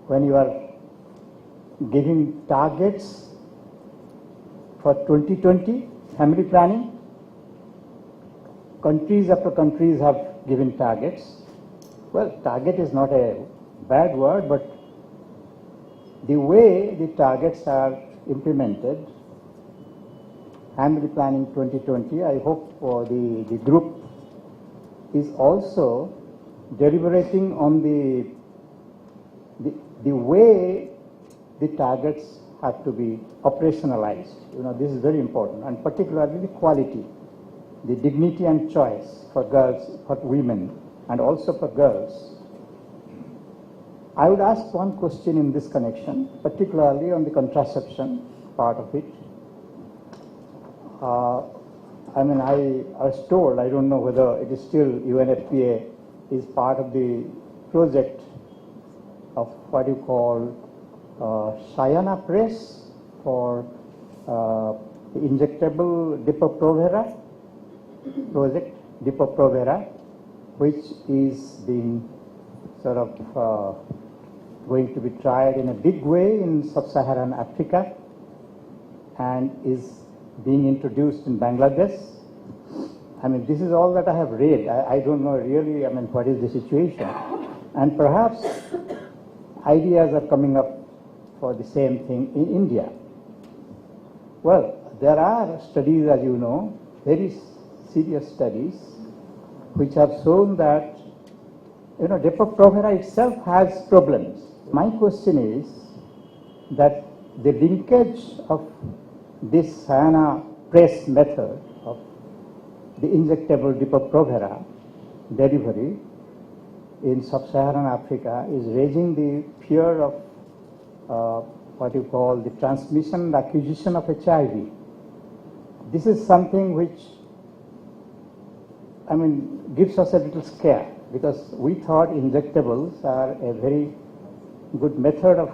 S3: when you are giving targets for 2020 family planning. Countries after countries have given targets. Well, target is not a bad word, but the way the targets are implemented, family planning 2020, I hope the group is also deliberating on the way the targets have to be operationalized. You know, this is very important, and particularly the quality, the dignity and choice for girls, for women, and also for girls. I would ask one question in this connection, particularly on the contraception part of it. I was told, I don't know whether it is still UNFPA is part of the project of what you call Sayana Press for the injectable Depo-Provera project, Depo-Provera, which is being sort of going to be tried in a big way in sub-Saharan Africa and is being introduced in Bangladesh. I mean, this is all that I have read. I don't know really, I mean, what is the situation. And perhaps ideas are coming up for the same thing in India. Well, there are studies, as you know, very serious studies, which have shown that, you know, Depo-Provera itself has problems. My question is that the linkage of this Sayana Press method of the injectable Depo-Provera delivery in sub-Saharan Africa is raising the fear of what you call the transmission and acquisition of HIV. This is something which, I mean, gives us a little scare, because we thought injectables are a very good method of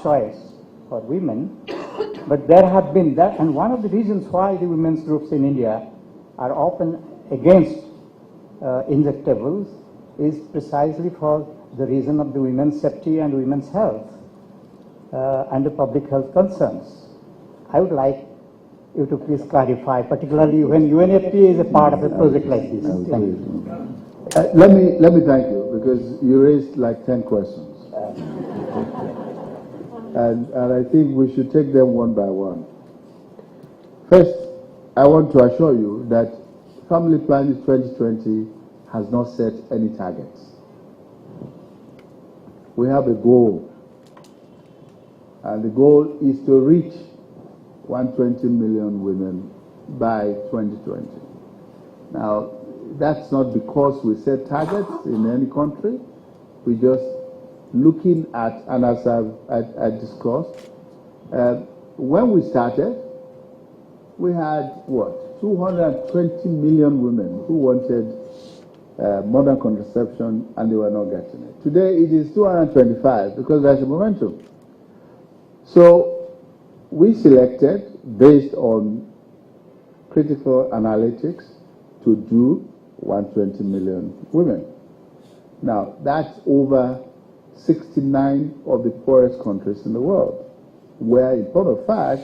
S3: choice for women. But there have been that, and one of the reasons why the women's groups in India are often against injectables is precisely for the reason of the women's safety and women's health and the public health concerns. I would like you to please clarify, particularly when UNFPA is a part of a project like this. Thank you.
S2: Let me thank you, because you raised like 10 questions. And I think we should take them one by one. First, I want to assure you that Family Planning 2020 has not set any targets. We have a goal, and the goal is to reach 120 million women by 2020. Now, that's not because we set targets in any country. We just looking at, and as I discussed, when we started, we had, 220 million women who wanted modern contraception, and they were not getting it. Today, it is 225, because there's a momentum. So, we selected, based on critical analytics, to do 120 million women. Now, that's over 69 of the poorest countries in the world, where, in point of fact,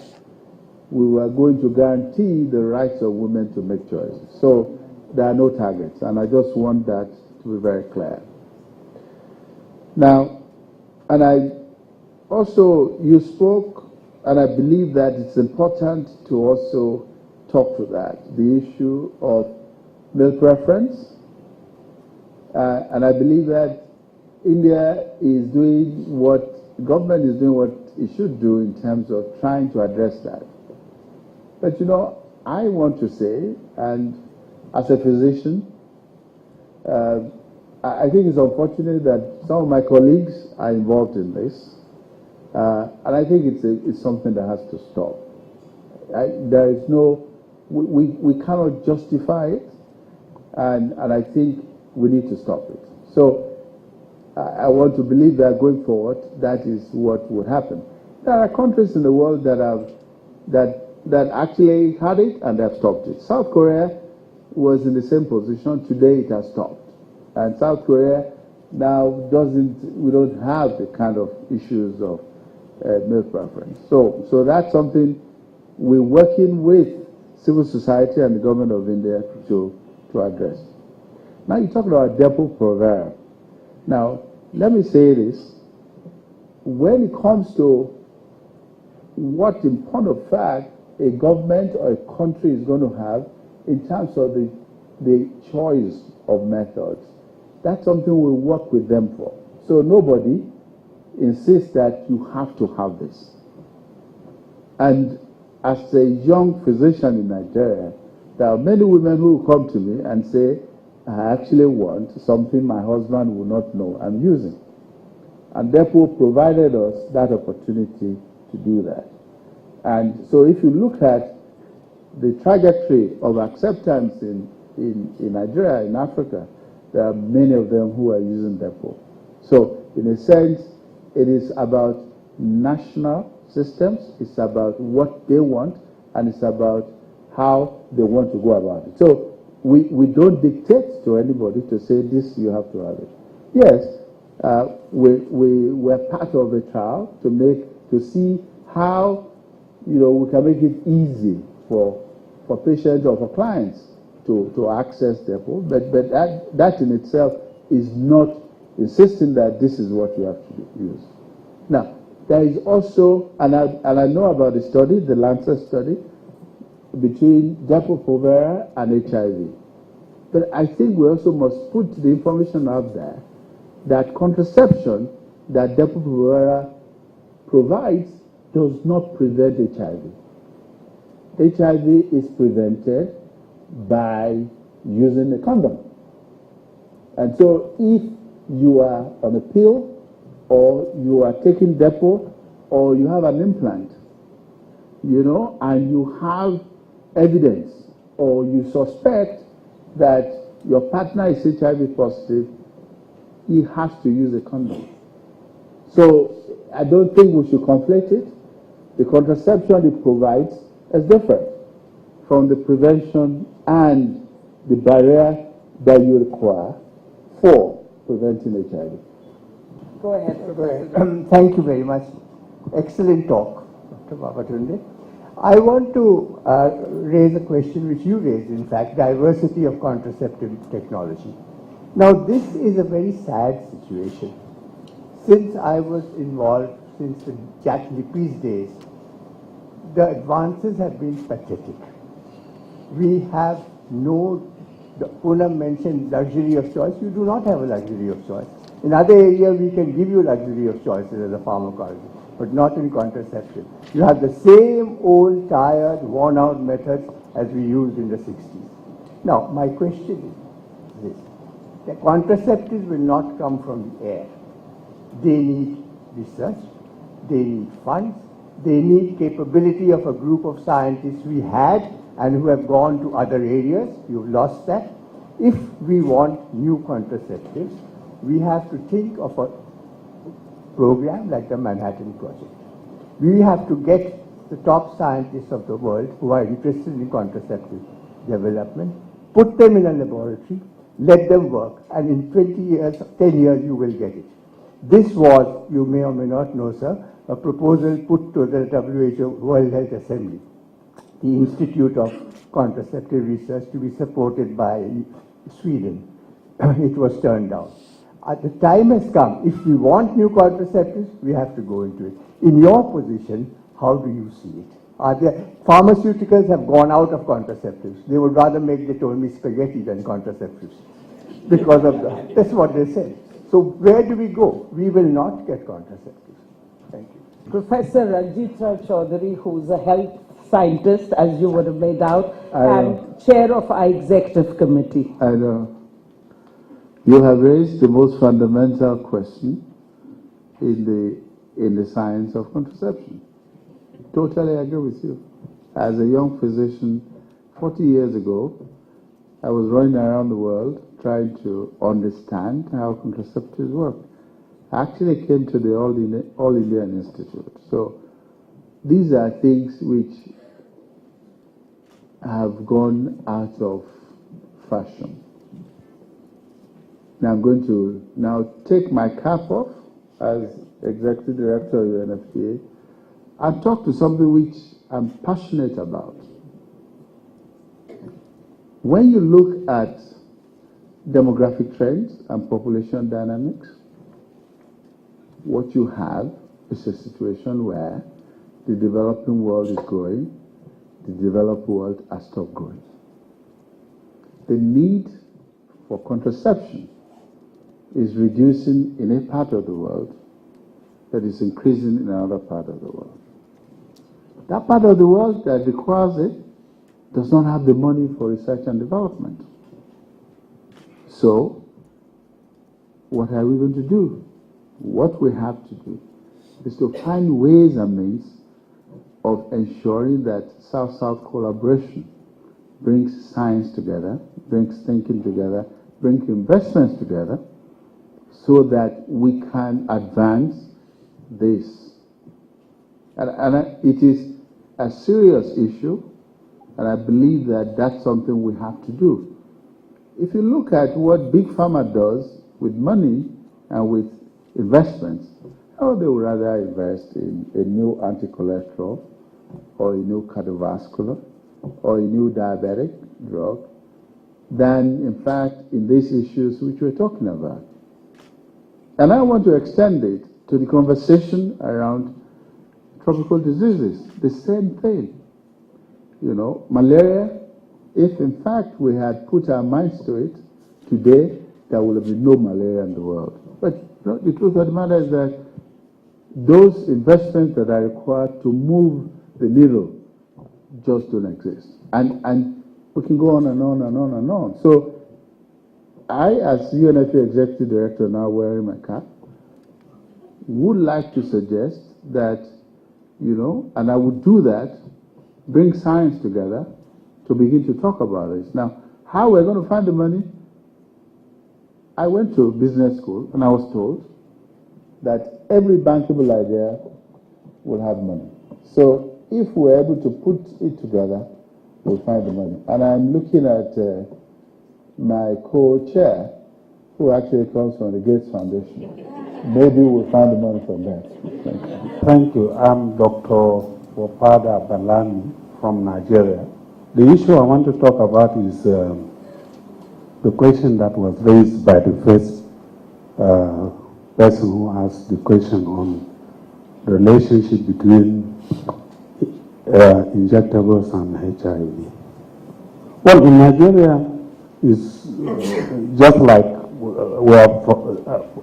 S2: we were going to guarantee the rights of women to make choices. So there are no targets, and I just want that to be very clear. Now, and I also, you spoke, and I believe that it's important to also talk to that, the issue of male preference. And I believe that India is doing what, the government is doing what it should do in terms of trying to address that. But you know, I want to say, and as a physician, I think it's unfortunate that some of my colleagues are involved in this. And I think it's something that has to stop. There is no, we cannot justify it, and I think we need to stop it. So I want to believe that going forward, that is what would happen. There are countries in the world that actually had it and have stopped it. South Korea was in the same position. Today it has stopped. And South Korea now we don't have the kind of issues of male preference. So that's something we're working with civil society and the government of India to address. Now you talk about Depo-Provera. Now, let me say this. When it comes to what, in point of fact, a government or a country is going to have in terms of the choice of methods, that's something we work with them for. So nobody insists that you have to have this. And as a young physician in Nigeria, there are many women who come to me and say, I actually want something my husband will not know I'm using. And therefore provided us that opportunity to do that. And so if you look at the trajectory of acceptance in Nigeria, in Africa, there are many of them who are using Depo. So in a sense, it is about national systems, it's about what they want, and it's about how they want to go about it. So we don't dictate to anybody to say this, you have to have it. Yes, we were part of a trial to see how we can make it easy for patients or for clients to access Depo, but that in itself is not insisting that this is what you have to use. Now, there is also, and I know about the study, the Lancet study, between Depo-Provera and HIV. But I think we also must put the information out there that contraception that Depo-Provera provides does not prevent HIV. HIV is prevented by using a condom. And so if you are on a pill, or you are taking Depo, or you have an implant, and you have evidence, or you suspect that your partner is HIV positive, he has to use a condom. So I don't think we should conflate it. The contraception it provides is different from the prevention and the barrier that you require for preventing HIV.
S3: Go ahead. Thank you very much. Excellent talk, Dr. Babatunde. I want to raise a question which you raised, in fact, diversity of contraceptive technology. Now, this is a very sad situation. Since I was involved, since the Jack Lippi's days, the advances have been pathetic. We have Poonam mentioned luxury of choice. You do not have a luxury of choice. In other areas, we can give you luxury of choices as a pharmacology, but not in contraception. You have the same old, tired, worn-out methods as we used in the 60s. Now, my question is this. The contraceptives will not come from the air. They need research, they need funds, they need capability of a group of scientists we had and who have gone to other areas. You've lost that. If we want new contraceptives, we have to think of a program like the Manhattan Project. We have to get the top scientists of the world who are interested in contraceptive development, put them in a laboratory, let them work, and in 20 years, 10 years, you will get it. This was, you may or may not know, sir, a proposal put to the WHO World Health Assembly, the Institute of Contraceptive Research, to be supported by Sweden. It was turned down. The time has come. If we want new contraceptives, we have to go into it. In your position, how do you see it? Pharmaceuticals have gone out of contraceptives. They would rather make, they told me, spaghetti than contraceptives because of that. That's what they said. So where do we go? We will not get contraceptives. Thank you.
S1: Professor Ranjitra Chaudhary, who's a health scientist, as you would have made out, and chair of our executive committee.
S2: I know. You have raised the most fundamental question in the science of contraception. Totally agree with you. As a young physician, 40 years ago, I was running around the world trying to understand how contraceptives work. I actually came to the All Indian Institute. So these are things which have gone out of fashion. Now I'm going to now take my cap off as Executive Director of UNFPA and talk to something which I'm passionate about. When you look at demographic trends and population dynamics, what you have is a situation where the developing world is growing, the developed world has stopped growing. The need for contraception is reducing in a part of the world, but is increasing in another part of the world. That part of the world that requires it does not have the money for research and development. So, what are we going to do? What we have to do is to find ways and means of ensuring that South-South collaboration brings science together, brings thinking together, brings investments together, so that we can advance this. And it is a serious issue, and I believe that that's something we have to do. If you look at what Big Pharma does with money and with investments, how they would rather invest in a new anti-cholesterol or a new cardiovascular or a new diabetic drug than, in fact, in these issues which we're talking about. And I want to extend it to the conversation around tropical diseases. The same thing. You know, malaria, if in fact we had put our minds to it, today there will be no malaria in the world. But you know, the truth of the matter is that those investments that are required to move the needle just don't exist. And we can go on and on and on and on. So I, as UNFPA Executive Director, now wearing my cap, would like to suggest that, you know, and I would do that, bring science together to begin to talk about this. Now, how we're going to find the money? I went to business school and I was told that every bankable idea will have money. So if we're able to put it together, we'll find the money. And I'm looking at my co-chair, who actually comes from the Gates Foundation. Maybe we'll find the money from that. Thank you.
S4: Thank you. I'm Dr. Wopada Balani from Nigeria. The issue I want to talk about is the question that was raised by the first person who asked the question on the relationship between injectables and HIV. Well, in Nigeria, it's just like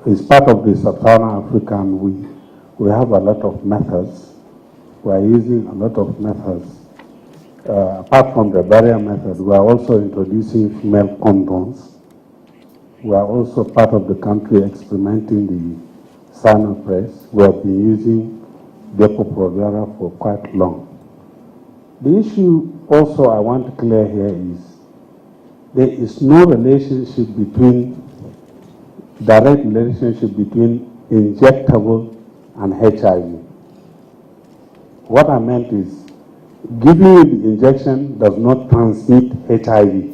S4: it's part of the Sub-Saharan Africa, and we have a lot of methods. We are using a lot of methods. Apart from the barrier method, we are also introducing female condoms. We are also part of the country experimenting the Sinopress. We have been using Depo-Provera for quite long. The issue also I want to clear here is there is no relationship between, direct relationship between injectable and HIV. What I meant is, giving you the injection does not transmit HIV.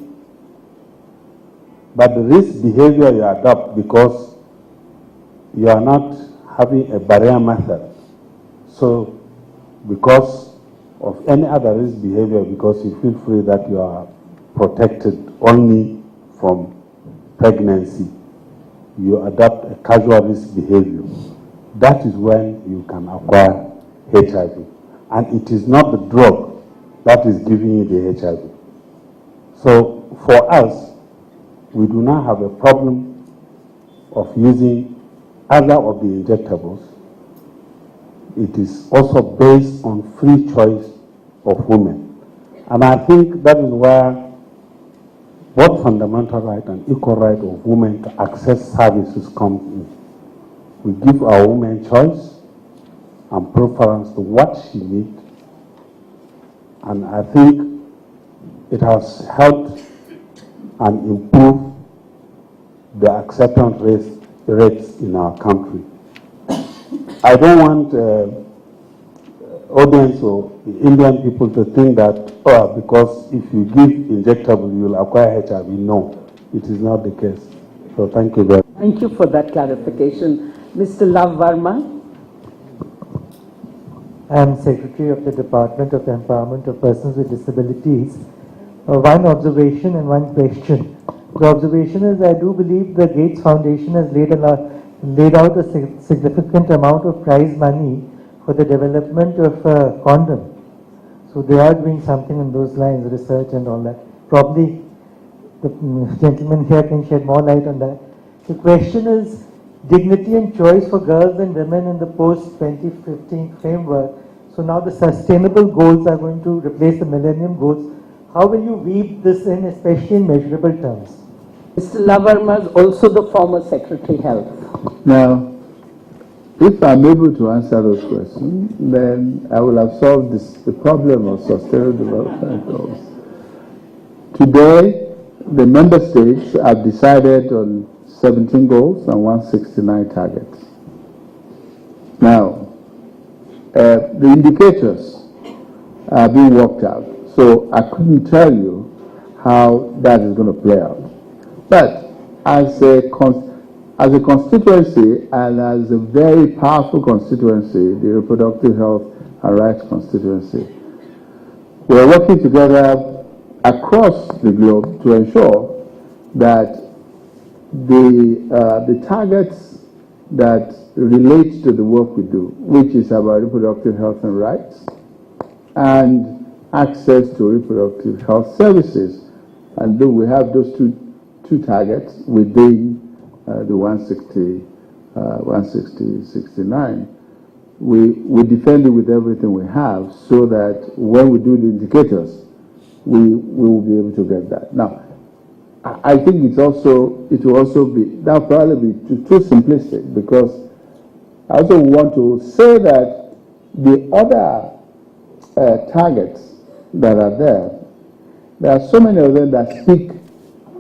S4: But the risk behavior you adopt because you are not having a barrier method. So because of any other risk behavior, because you feel free that you are protected only from pregnancy, you adopt a casual risk behavior. That is when you can acquire HIV. And it is not the drug that is giving you the HIV. So for us, we do not have a problem of using other of the injectables. It is also based on free choice of women. And I think that is where both fundamental right and equal right of women to access services comes in. We give our women choice and preference to what she needs. And I think it has helped and improved the acceptance rates in our country. I don't want audience or Indian people to think that, because if you give injectable, you will acquire HIV. No, it is not the case. So thank you very much.
S1: Thank you for that clarification. Mr. Love Verma.
S5: I am Secretary of the Department of Empowerment of Persons with Disabilities. One observation and one question. The observation is I do believe the Gates Foundation has laid out a significant amount of prize money for the development of a condom. So they are doing something in those lines, research and all that. Probably the gentleman here can shed more light on that. The question is dignity and choice for girls and women in the post-2015 framework. So now the sustainable goals are going to replace the millennium goals. How will you weave this in, especially in measurable terms?
S1: Mr. Love Verma is also the former Secretary Health.
S2: Now, if I'm able to answer those questions, then I will have solved the problem of sustainable development goals. Today, the member states have decided on 17 goals and 169 targets. Now, the indicators are being worked out, so I couldn't tell you how that is going to play out. But as a constituency and as a very powerful constituency, the Reproductive Health and Rights constituency, we are working together across the globe to ensure that the targets that relate to the work we do, which is about reproductive health and rights and access to reproductive health services, and though we have those two targets within the 169, we defend it with everything we have so that when we do the indicators, we will be able to get that. Now, I think it will also be, that'll probably be too simplistic, because I also want to say that the other targets that are there are so many of them that speak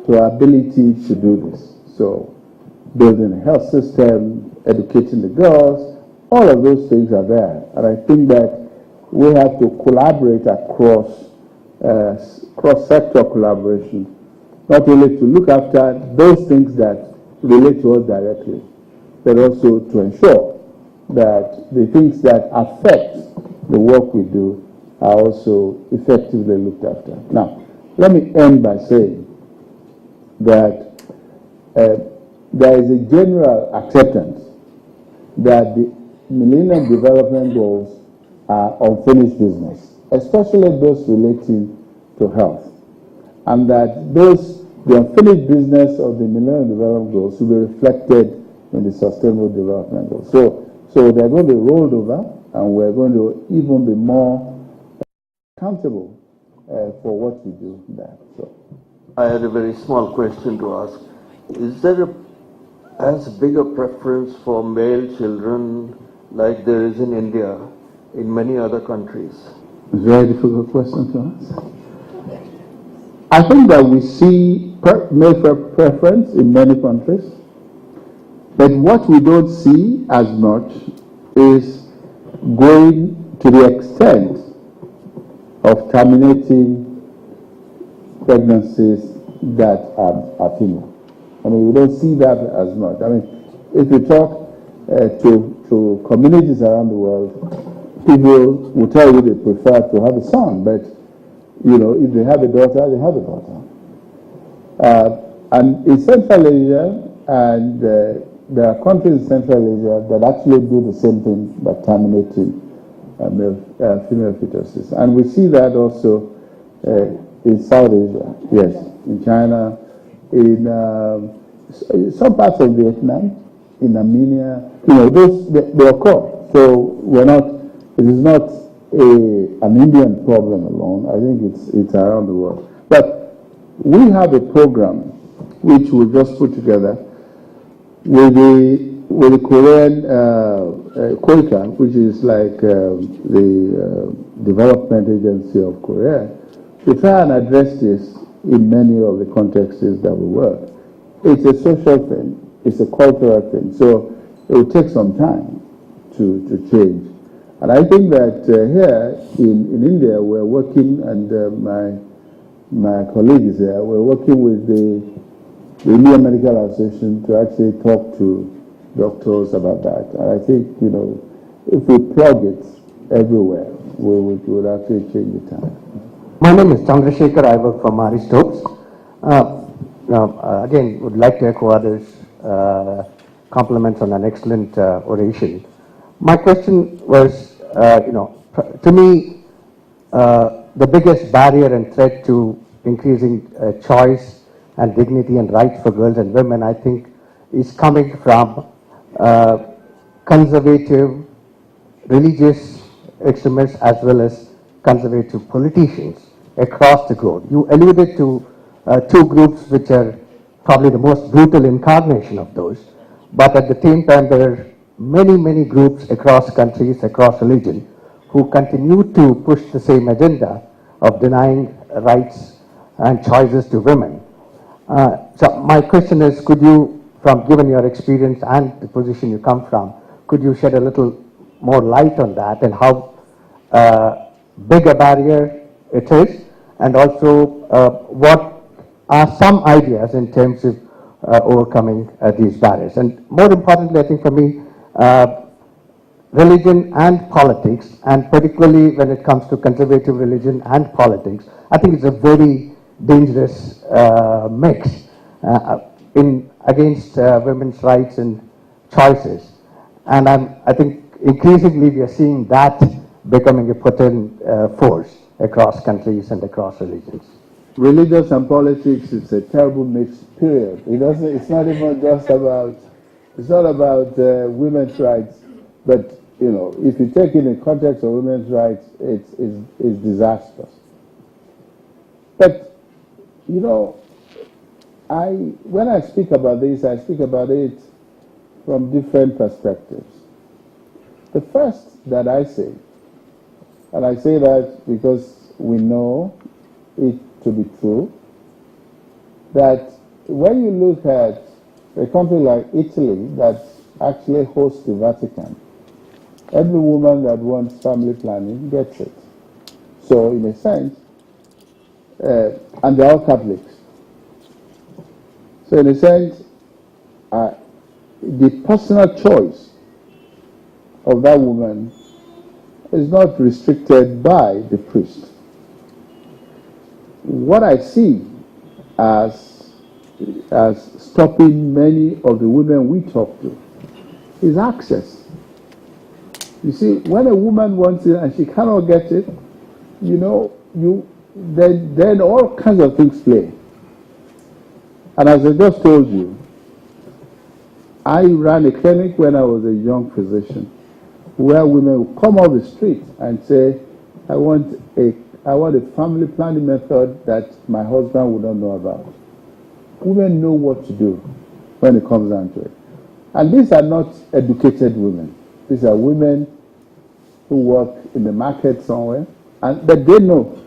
S2: to our ability to do this. So, building a health system, educating the girls, all of those things are there. And I think that we have to collaborate across cross-sector collaboration, not only to look after those things that relate to us directly, but also to ensure that the things that affect the work we do are also effectively looked after. Now, let me end by saying that there is a general acceptance that the Millennium Development Goals are unfinished business, especially those relating to health, and that the unfinished business of the Millennium Development Goals will be reflected in the Sustainable Development Goals. So they're going to be rolled over, and we're going to even be more accountable for what we do there. So,
S6: I had a very small question to ask. Is there as big a preference for male children like there is in India in many other countries?
S2: very difficult question to answer. I think that we see male preference in many countries, but what we don't see as much is going to the extent of terminating pregnancies that are female. I mean, we don't see that as much. I mean, if you talk, to communities around the world, people will tell you they prefer to have a son, but you know, if they have a daughter, they have a daughter. And in Central Asia, and there are countries in Central Asia that actually do the same thing by terminating female fetuses. And we see that also in South Asia, yes, in China, in some parts of Vietnam, in Armenia, you know, they occur. So we're not, it is not an Indian problem alone. I think it's around the world. But we have a program which we just put together with the Korean KOICA, which is like the development agency of Korea, to try and address this in many of the contexts that we work. It's a social thing, it's a cultural thing, so it will take some time to change. And I think that here in India, we're working, and my colleague is here, we're working with the Indian Medical Association to actually talk to doctors about that. And I think, you know, if we plug it everywhere, we would actually change the time.
S7: My name is Chandrasekhar. I work for Marie Stokes. Again, would like to echo others' compliments on an excellent oration. My question was, to me, the biggest barrier and threat to increasing choice and dignity and rights for girls and women, I think, is coming from conservative religious extremists as well as conservative politicians across the globe. You alluded to two groups which are probably the most brutal incarnation of those, but at the same time there are many groups across countries, across religion, who continue to push the same agenda of denying rights and choices to women. So my question is, could you, given your experience and the position you come from, could you shed a little more light on that and how big a barrier it is, and also what are some ideas in terms of overcoming these barriers? And more importantly, I think for me, religion and politics, and particularly when it comes to conservative religion and politics, I think it's a very dangerous mix against women's rights and choices. And I think increasingly we are seeing that becoming a potent force across countries and across religions.
S2: Religious and politics is a terrible mixed period. It's not even just about, it's not about women's rights, but you know, if you take in the context of women's rights, it's disastrous. But you know, when I speak about this, I speak about it from different perspectives. The first that I say, and I say that because we know it to be true, that when you look at a country like Italy that actually hosts the Vatican, every woman that wants family planning gets it. So in a sense, and they're all Catholics. So in a sense, the personal choice of that woman is not restricted by the priest. What I see as stopping many of the women we talk to is access. You see, when a woman wants it and she cannot get it, you know, then all kinds of things play. And as I just told you, I ran a clinic when I was a young physician, where women would come off the street and say, I want a family planning method that my husband would not know about. Women know what to do when it comes down to it. And these are not educated women. These are women who work in the market somewhere, but they know.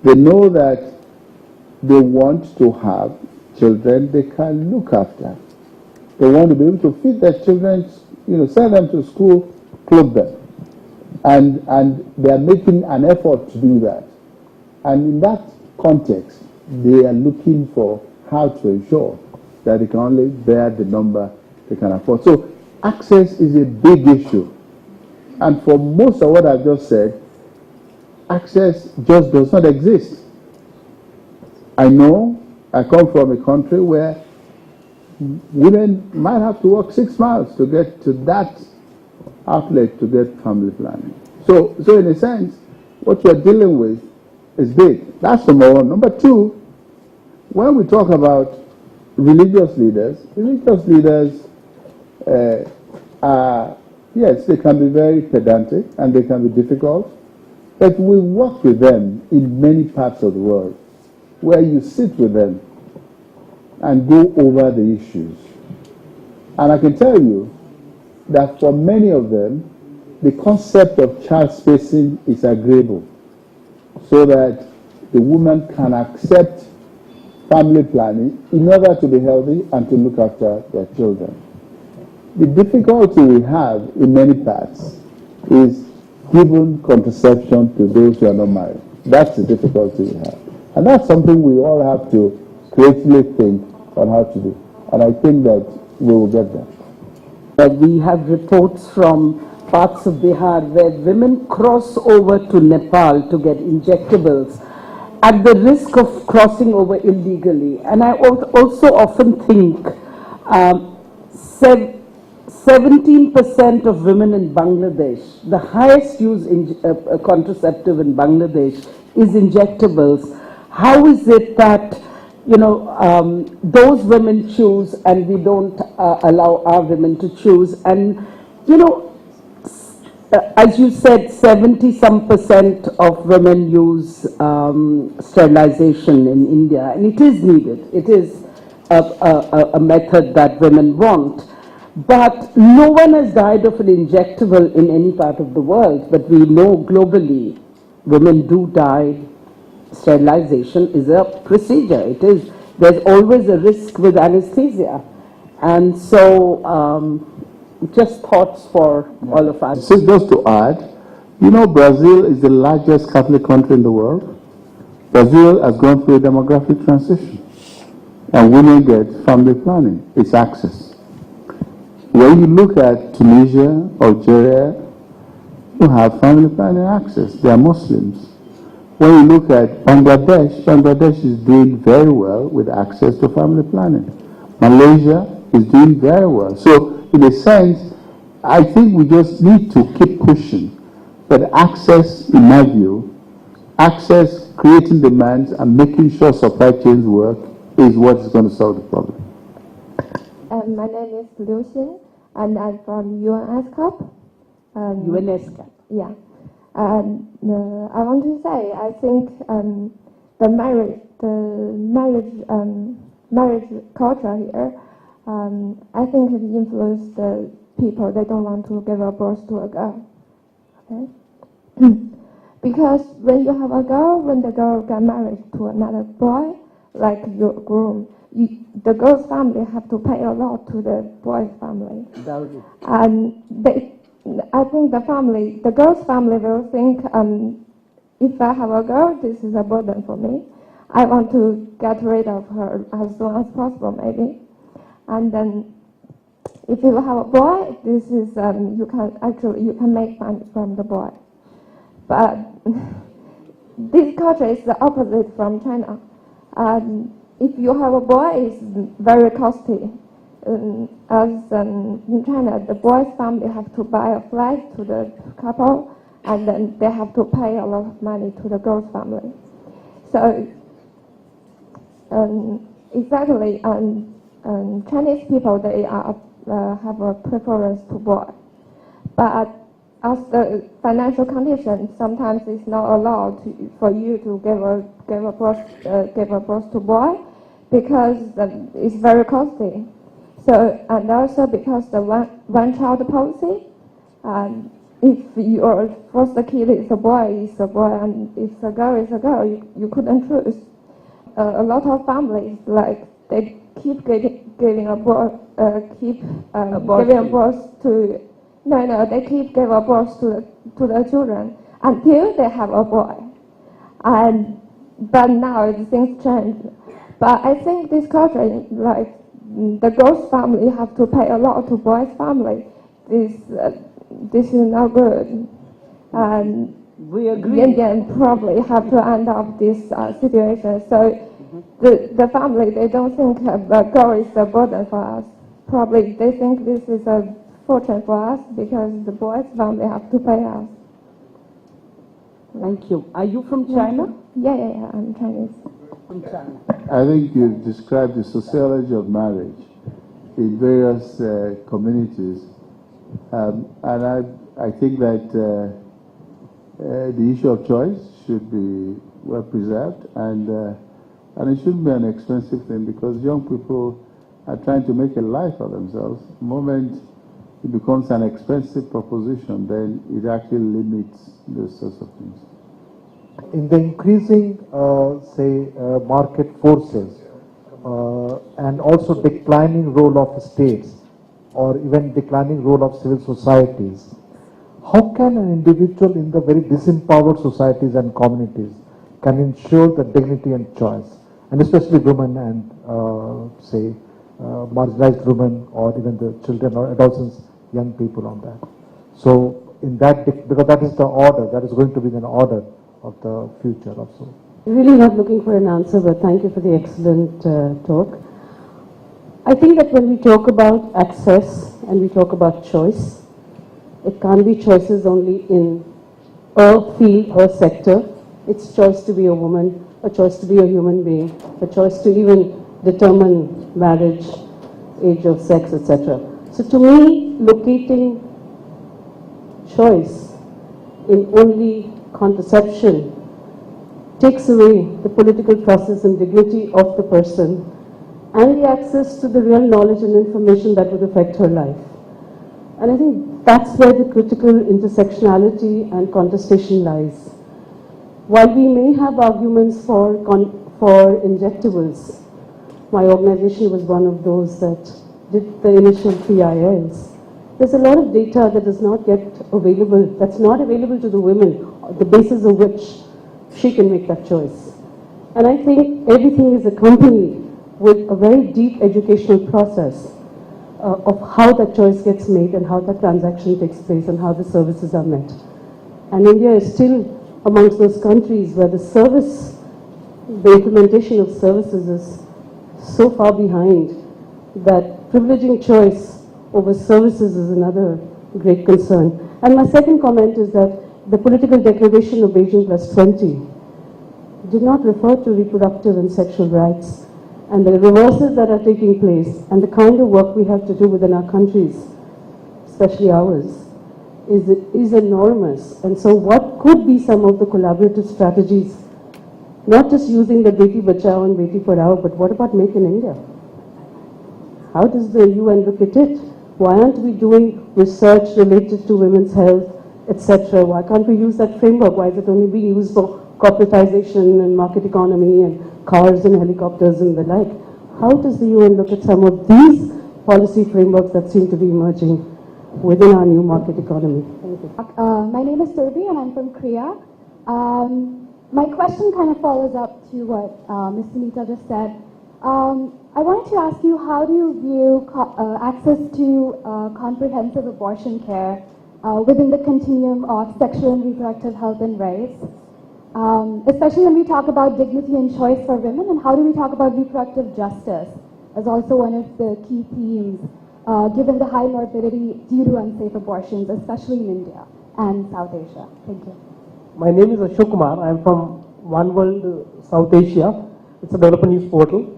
S2: They know that they want to have children they can look after. They want to be able to feed their children, you know, send them to school, clothe them. And they are making an effort to do that. And in that context, they are looking for how to ensure that they can only bear the number they can afford. So access is a big issue. And for most of what I've just said, access just does not exist. I know I come from a country where women might have to walk 6 miles to get to that outlet to get family planning. So in a sense, what you're dealing with is big. That's number one. Number two, when we talk about religious leaders are, yes, they can be very pedantic and they can be difficult, but we work with them in many parts of the world where you sit with them and go over the issues. And I can tell you that for many of them, the concept of child spacing is agreeable so that the woman can accept family planning in order to be healthy and to look after their children. The difficulty we have in many parts is giving contraception to those who are not married. That's the difficulty we have. And that's something we all have to creatively think on how to do. And I think that we will get there.
S1: We have reports from parts of Bihar where women cross over to Nepal to get injectables at the risk of crossing over illegally. And I also often think 17% of women in Bangladesh, the highest used contraceptive in Bangladesh is injectables. How is it that, those women choose and we don't allow our women to choose? And, as you said, 70% of women use sterilization in India, and it is needed. It is a method that women want. But no one has died of an injectable in any part of the world, but we know globally women do die. Sterilization is a procedure. There's always a risk with anesthesia. And so just thoughts for all of us.
S2: So just to add, Brazil is the largest Catholic country in the world. Brazil has gone through a demographic transition. And women get family planning. It's access. When you look at Tunisia, Algeria, you have family planning access. They are Muslims. When you look at Bangladesh, Bangladesh is doing very well with access to family planning. Malaysia is doing very well. So, in a sense, I think we just need to keep pushing. But access, in my view, access, creating demands, and making sure supply chains work is what is going to solve the problem.
S8: My name is Liu Xin, and I'm from UNSCAP.
S1: UNSCAP.
S8: Yeah. I want to say, I think the marriage culture here, I think it influenced the people. They don't want to give a birth to a girl. Okay. Because when you have a girl, when the girl get married to another boy, like your groom, the girl's family have to pay a lot to the boy's family. And I think the girl's family will think, if I have a girl, this is a burden for me. I want to get rid of her as soon as possible, maybe. And then, if you have a boy, this is you can make money from the boy. But this culture is the opposite from China. If you have a boy, it's very costly. As in China, the boy's family have to buy a flat to the couple, and then they have to pay a lot of money to the girl's family. So exactly, Chinese people, they have a preference to boy, but as the financial condition, sometimes it's not allowed for you to give a birth to boy, because it's very costly. So, and also because the one child policy, if your first kid is a boy, it's a boy, and if a girl is a girl, you couldn't choose. A lot of families, like, they keep giving a birth to. No, they keep giving a birth to the children until they have a boy. But now things change. But I think this culture, like, the girl's family have to pay a lot to boy's family. this is not good. And
S1: We agree.
S8: Indian probably have to end up this situation. So the family, they don't think the girl is a burden for us. Probably they think this is a fortune for us because the boys' family have to pay us.
S1: Thank you. Are you from China?
S8: Yeah, I'm Chinese.
S1: From China.
S2: I think you've described the sociology of marriage in various communities, and I think that the issue of choice should be well preserved, and it shouldn't be an expensive thing because young people are trying to make a life for themselves. The moment it becomes an expensive proposition, then it actually limits those sorts of things.
S9: In the increasing, market forces and also declining role of states or even declining role of civil societies, how can an individual in the very disempowered societies and communities can ensure the dignity and choice, and especially women and marginalized women or even the children or adolescents, young people on that. So in that, because that is the order, that is going to be the order of the future also.
S10: Really not looking for an answer, but thank you for the excellent talk. I think that when we talk about access and we talk about choice, it can't be choices only in a field or sector. It's choice to be a woman, a choice to be a human being, a choice to even determine marriage, age of sex, etc. So to me, locating choice in only contraception takes away the political process and dignity of the person and the access to the real knowledge and information that would affect her life. And I think that's where the critical intersectionality and contestation lies. While we may have arguments for injectables, my organization was one of those that did the initial PILs. There's a lot of data that is not yet available, that's not available to the women, the basis of which she can make that choice. And I think everything is accompanied with a very deep educational process of how that choice gets made and how that transaction takes place and how the services are met. And India is still amongst those countries where the implementation of services is so far behind that privileging choice over services is another great concern. And my second comment is that the political declaration of Beijing +20 did not refer to reproductive and sexual rights, and the reverses that are taking place and the kind of work we have to do within our countries, especially ours, is enormous. And so what could be some of the collaborative strategies, not just using the Beti Bachao and Beti Padhao, but what about Make in India? How does the UN look at it? Why aren't we doing research related to women's health, etc.? Why can't we use that framework? Why is it only being used for corporatization and market economy and cars and helicopters and the like? How does the UN look at some of these policy frameworks that seem to be emerging within our new market economy? Thank you.
S11: My name is Surbi and I'm from Korea. My question kind of follows up to what Ms. Sunita just said. I wanted to ask you, how do you view access to comprehensive abortion care within the continuum of sexual and reproductive health and rights? Especially when we talk about dignity and choice for women, and how do we talk about reproductive justice as also one of the key themes, given the high morbidity due to unsafe abortions, especially in India and South Asia? Thank you.
S12: My name is Ashok Kumar. I am from One World South Asia. It's a developer news portal.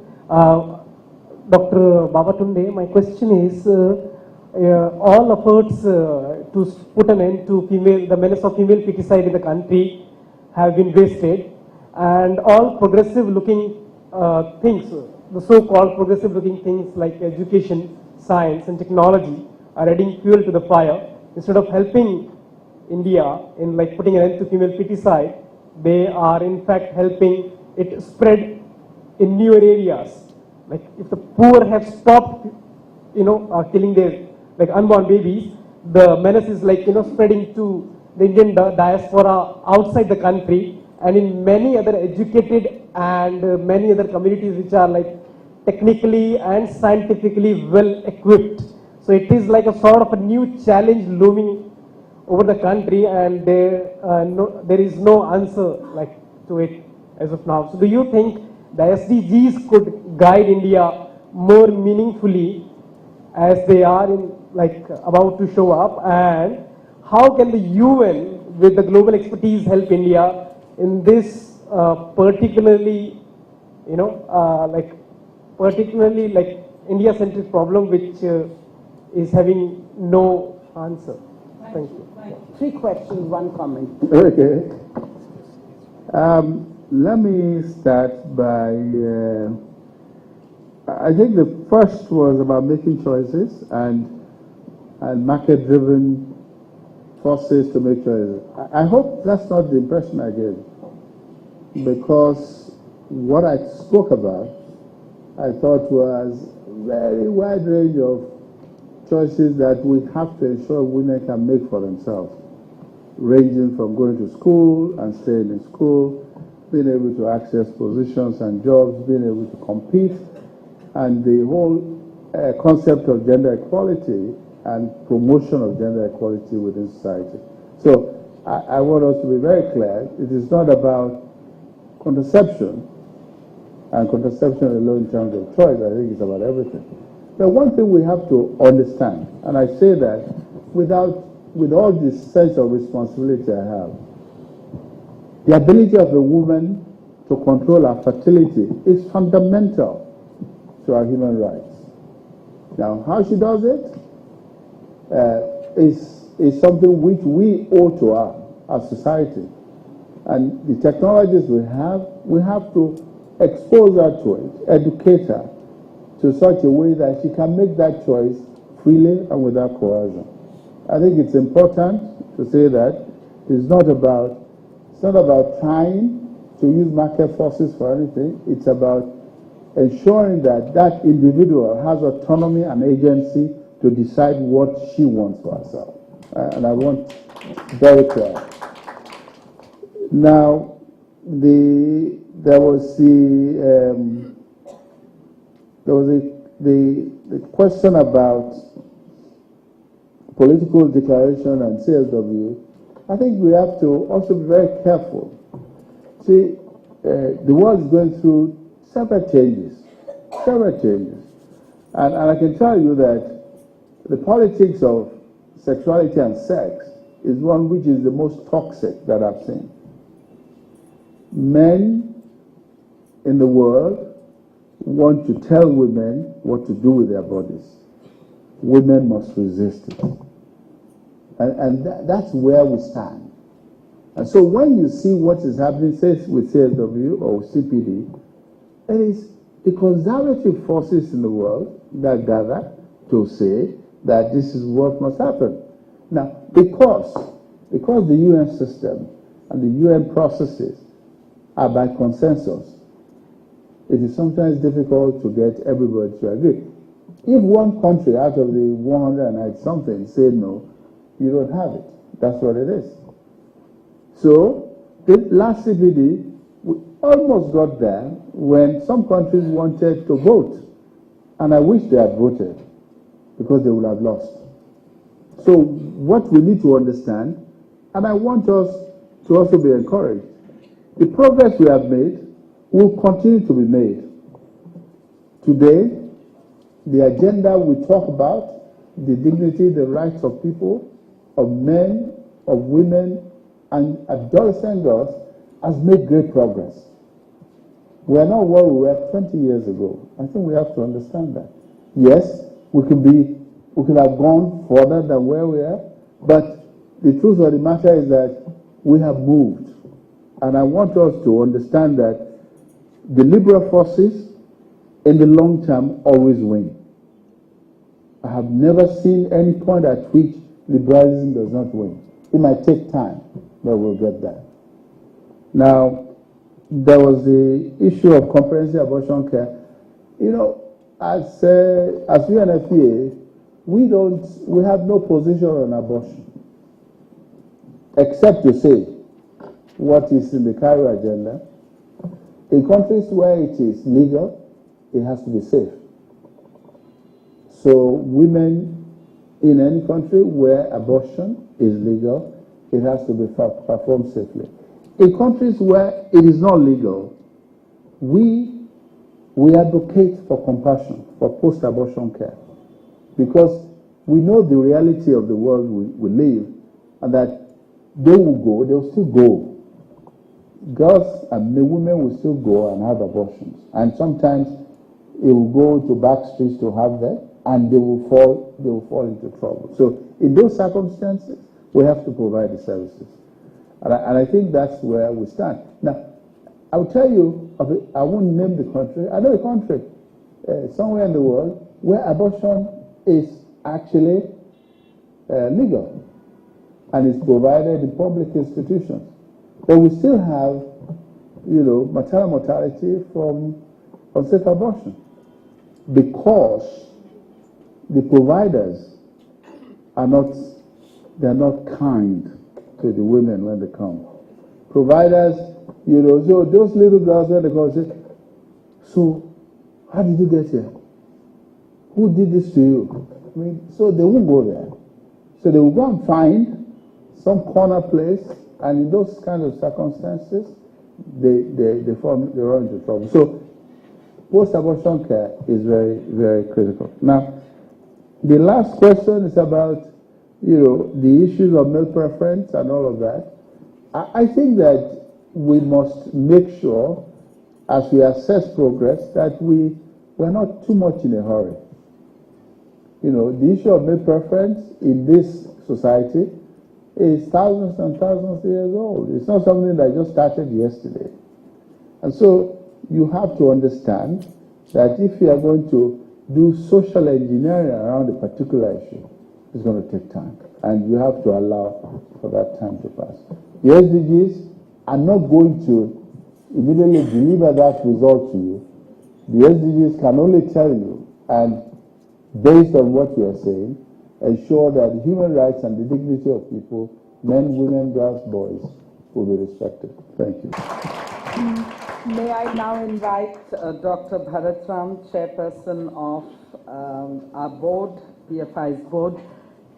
S12: Dr. Babatunde, my question is, all efforts to put an end to the menace of female feticide in the country have been wasted, and all progressive looking things, the so-called progressive looking things like education, science and technology are adding fuel to the fire. Instead of helping India in like putting an end to female feticide, they are in fact helping it spread in newer areas. Like if the poor have stopped, killing their like unborn babies, the menace is like spreading to the Indian diaspora outside the country and in many other educated and many other communities which are like technically and scientifically well equipped. So it is like a sort of a new challenge looming over the country, and there is no answer like to it as of now. So do you think the SDGs could guide India more meaningfully as they are about to show up, and how can the UN with the global expertise help India in this particularly India-centric problem which is having no answer? Thank you.
S1: 3 questions, 1 comment.
S2: Okay. Let me start by, I think the first was about making choices and market-driven forces to make choices. I hope that's not the impression I gave, because what I spoke about, I thought was very wide range of choices that we have to ensure women can make for themselves, ranging from going to school and staying in school, being able to access positions and jobs, being able to compete, and the whole concept of gender equality and promotion of gender equality within society. So I want us to be very clear. It is not about contraception, and contraception alone in terms of choice. I think it's about everything. But one thing we have to understand, and I say that with all this sense of responsibility I have, the ability of a woman to control her fertility is fundamental to our human rights. Now, how she does it is something which we owe to her as society. And the technologies we have to expose her to it, educate her to such a way that she can make that choice freely and without coercion. I think it's important to say that it's not about trying to use market forces for anything. It's about ensuring that that individual has autonomy and agency to decide what she wants for herself. And I want very clear. Now, there was the question about political declaration and CSW. I think we have to also be very careful. See, the world is going through several changes. And I can tell you that the politics of sexuality and sex is one which is the most toxic that I've seen. Men in the world want to tell women what to do with their bodies. Women must resist it. And that's where we stand. And so when you see what is happening, say with CSW or CPD, it is the conservative forces in the world that gather to say that this is what must happen. Now, because the UN system and the UN processes are by consensus, it is sometimes difficult to get everybody to agree. If one country out of the 190 something say no, you don't have it. That's what it is. So, the last CPD, we almost got there when some countries wanted to vote. And I wish they had voted, because they would have lost. So, what we need to understand, and I want us to also be encouraged, the progress we have made will continue to be made. Today, the agenda we talk about, the dignity, the rights of people, of men, of women, and adolescent girls, has made great progress. We are not where we were 20 years ago. I think we have to understand that. Yes, we could have gone further than where we are, but the truth of the matter is that we have moved. And I want us to understand that the liberal forces in the long term always win. I have never seen any point at which liberalism does not win. It might take time, but we'll get there. Now, there was the issue of comprehensive abortion care. You know, as UNFPA, we have no position on abortion, except to say what is in the Cairo agenda. In countries where it is legal, it has to be safe. So women in any country where abortion is legal, it has to be performed safely. In countries where it is not legal, we advocate for compassion, for post-abortion care, because we know the reality of the world we live, and that they will still go. Girls and the women will still go and have abortions, and sometimes it will go to back streets to have them, and they will fall into trouble. So in those circumstances, we have to provide the services, and I think that's where we stand. Now, I'll tell you, I won't name the country. I know a country somewhere in the world where abortion is actually legal and is provided in public institutions. But we still have, maternal mortality from unsafe abortion because the providers they're not kind to the women when they come. Providers, so those little girls when they go say, so how did you get here? Who did this to you? I mean, so they won't go there. So they will go and find some corner place, and in those kind of circumstances, they run into trouble. So post-abortion care is very, very critical. Now, the last question is about, the issues of male preference and all of that. I think that we must make sure, as we assess progress, that we're not too much in a hurry. The issue of male preference in this society is thousands and thousands of years old. It's not something that just started yesterday. And so you have to understand that if you are going to do social engineering around a particular issue, it's going to take time. And you have to allow for that time to pass. The SDGs are not going to immediately deliver that result to you. The SDGs can only tell you, and based on what you are saying, ensure that human rights and the dignity of people, men, women, girls, boys, will be respected. Thank you.
S1: May I now invite Dr. Bharatram, chairperson of our board, PFI's board,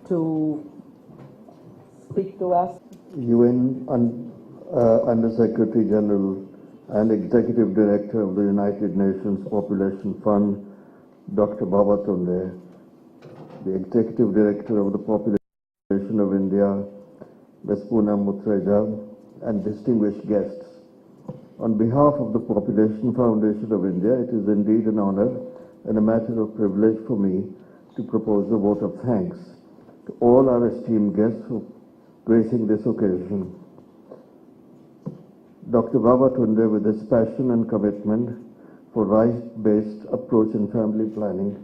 S1: to speak to us.
S6: UN Under Secretary General and Executive Director of the United Nations Population Fund, Dr. Babatunde, the Executive Director of the Population of India, Ms. Poonam Mutreja, and distinguished guests. On behalf of the Population Foundation of India, it is indeed an honor and a matter of privilege for me to propose a vote of thanks to all our esteemed guests for gracing this occasion. Dr. Babatunde, with his passion and commitment for right-based approach in family planning,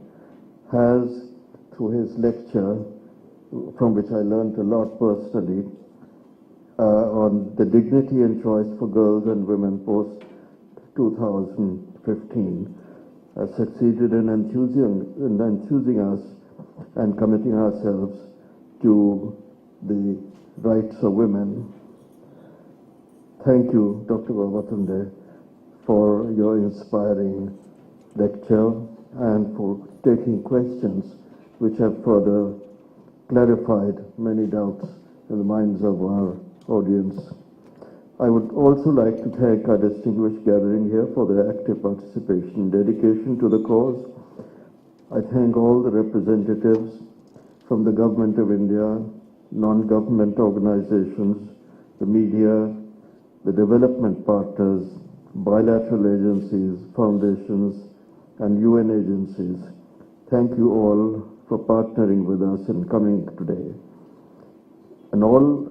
S6: has, through his lecture, from which I learned a lot personally, on the dignity and choice for girls and women post-2015, has succeeded in enthusing us and committing ourselves to the rights of women. Thank you, Dr. Babatunde, for your inspiring lecture and for taking questions which have further clarified many doubts in the minds of our audience. I would also like to thank our distinguished gathering here for their active participation and dedication to the cause. I thank all the representatives from the Government of India, non-government organizations, the media, the development partners, bilateral agencies, foundations, and UN agencies. Thank you all for partnering with us and coming today. And all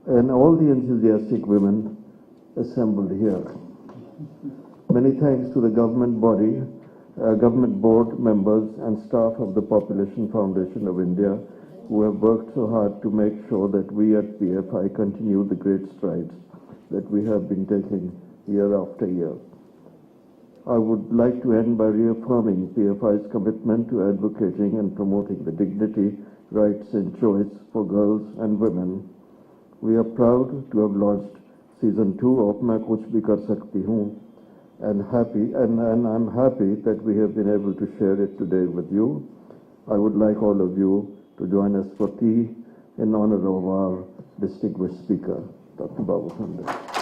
S6: the enthusiastic women assembled here. Many thanks to the government body, government board members and staff of the Population Foundation of India who have worked so hard to make sure that we at PFI continue the great strides that we have been taking year after year. I would like to end by reaffirming PFI's commitment to advocating and promoting the dignity, rights and choice for girls and women. We are proud to have launched Season 2 of Main Kuch Bhi Kar Sakti Hoon, and I'm happy that we have been able to share it today with you. I would like all of you to join us for tea in honor of our distinguished speaker, Dr. Babu Khande.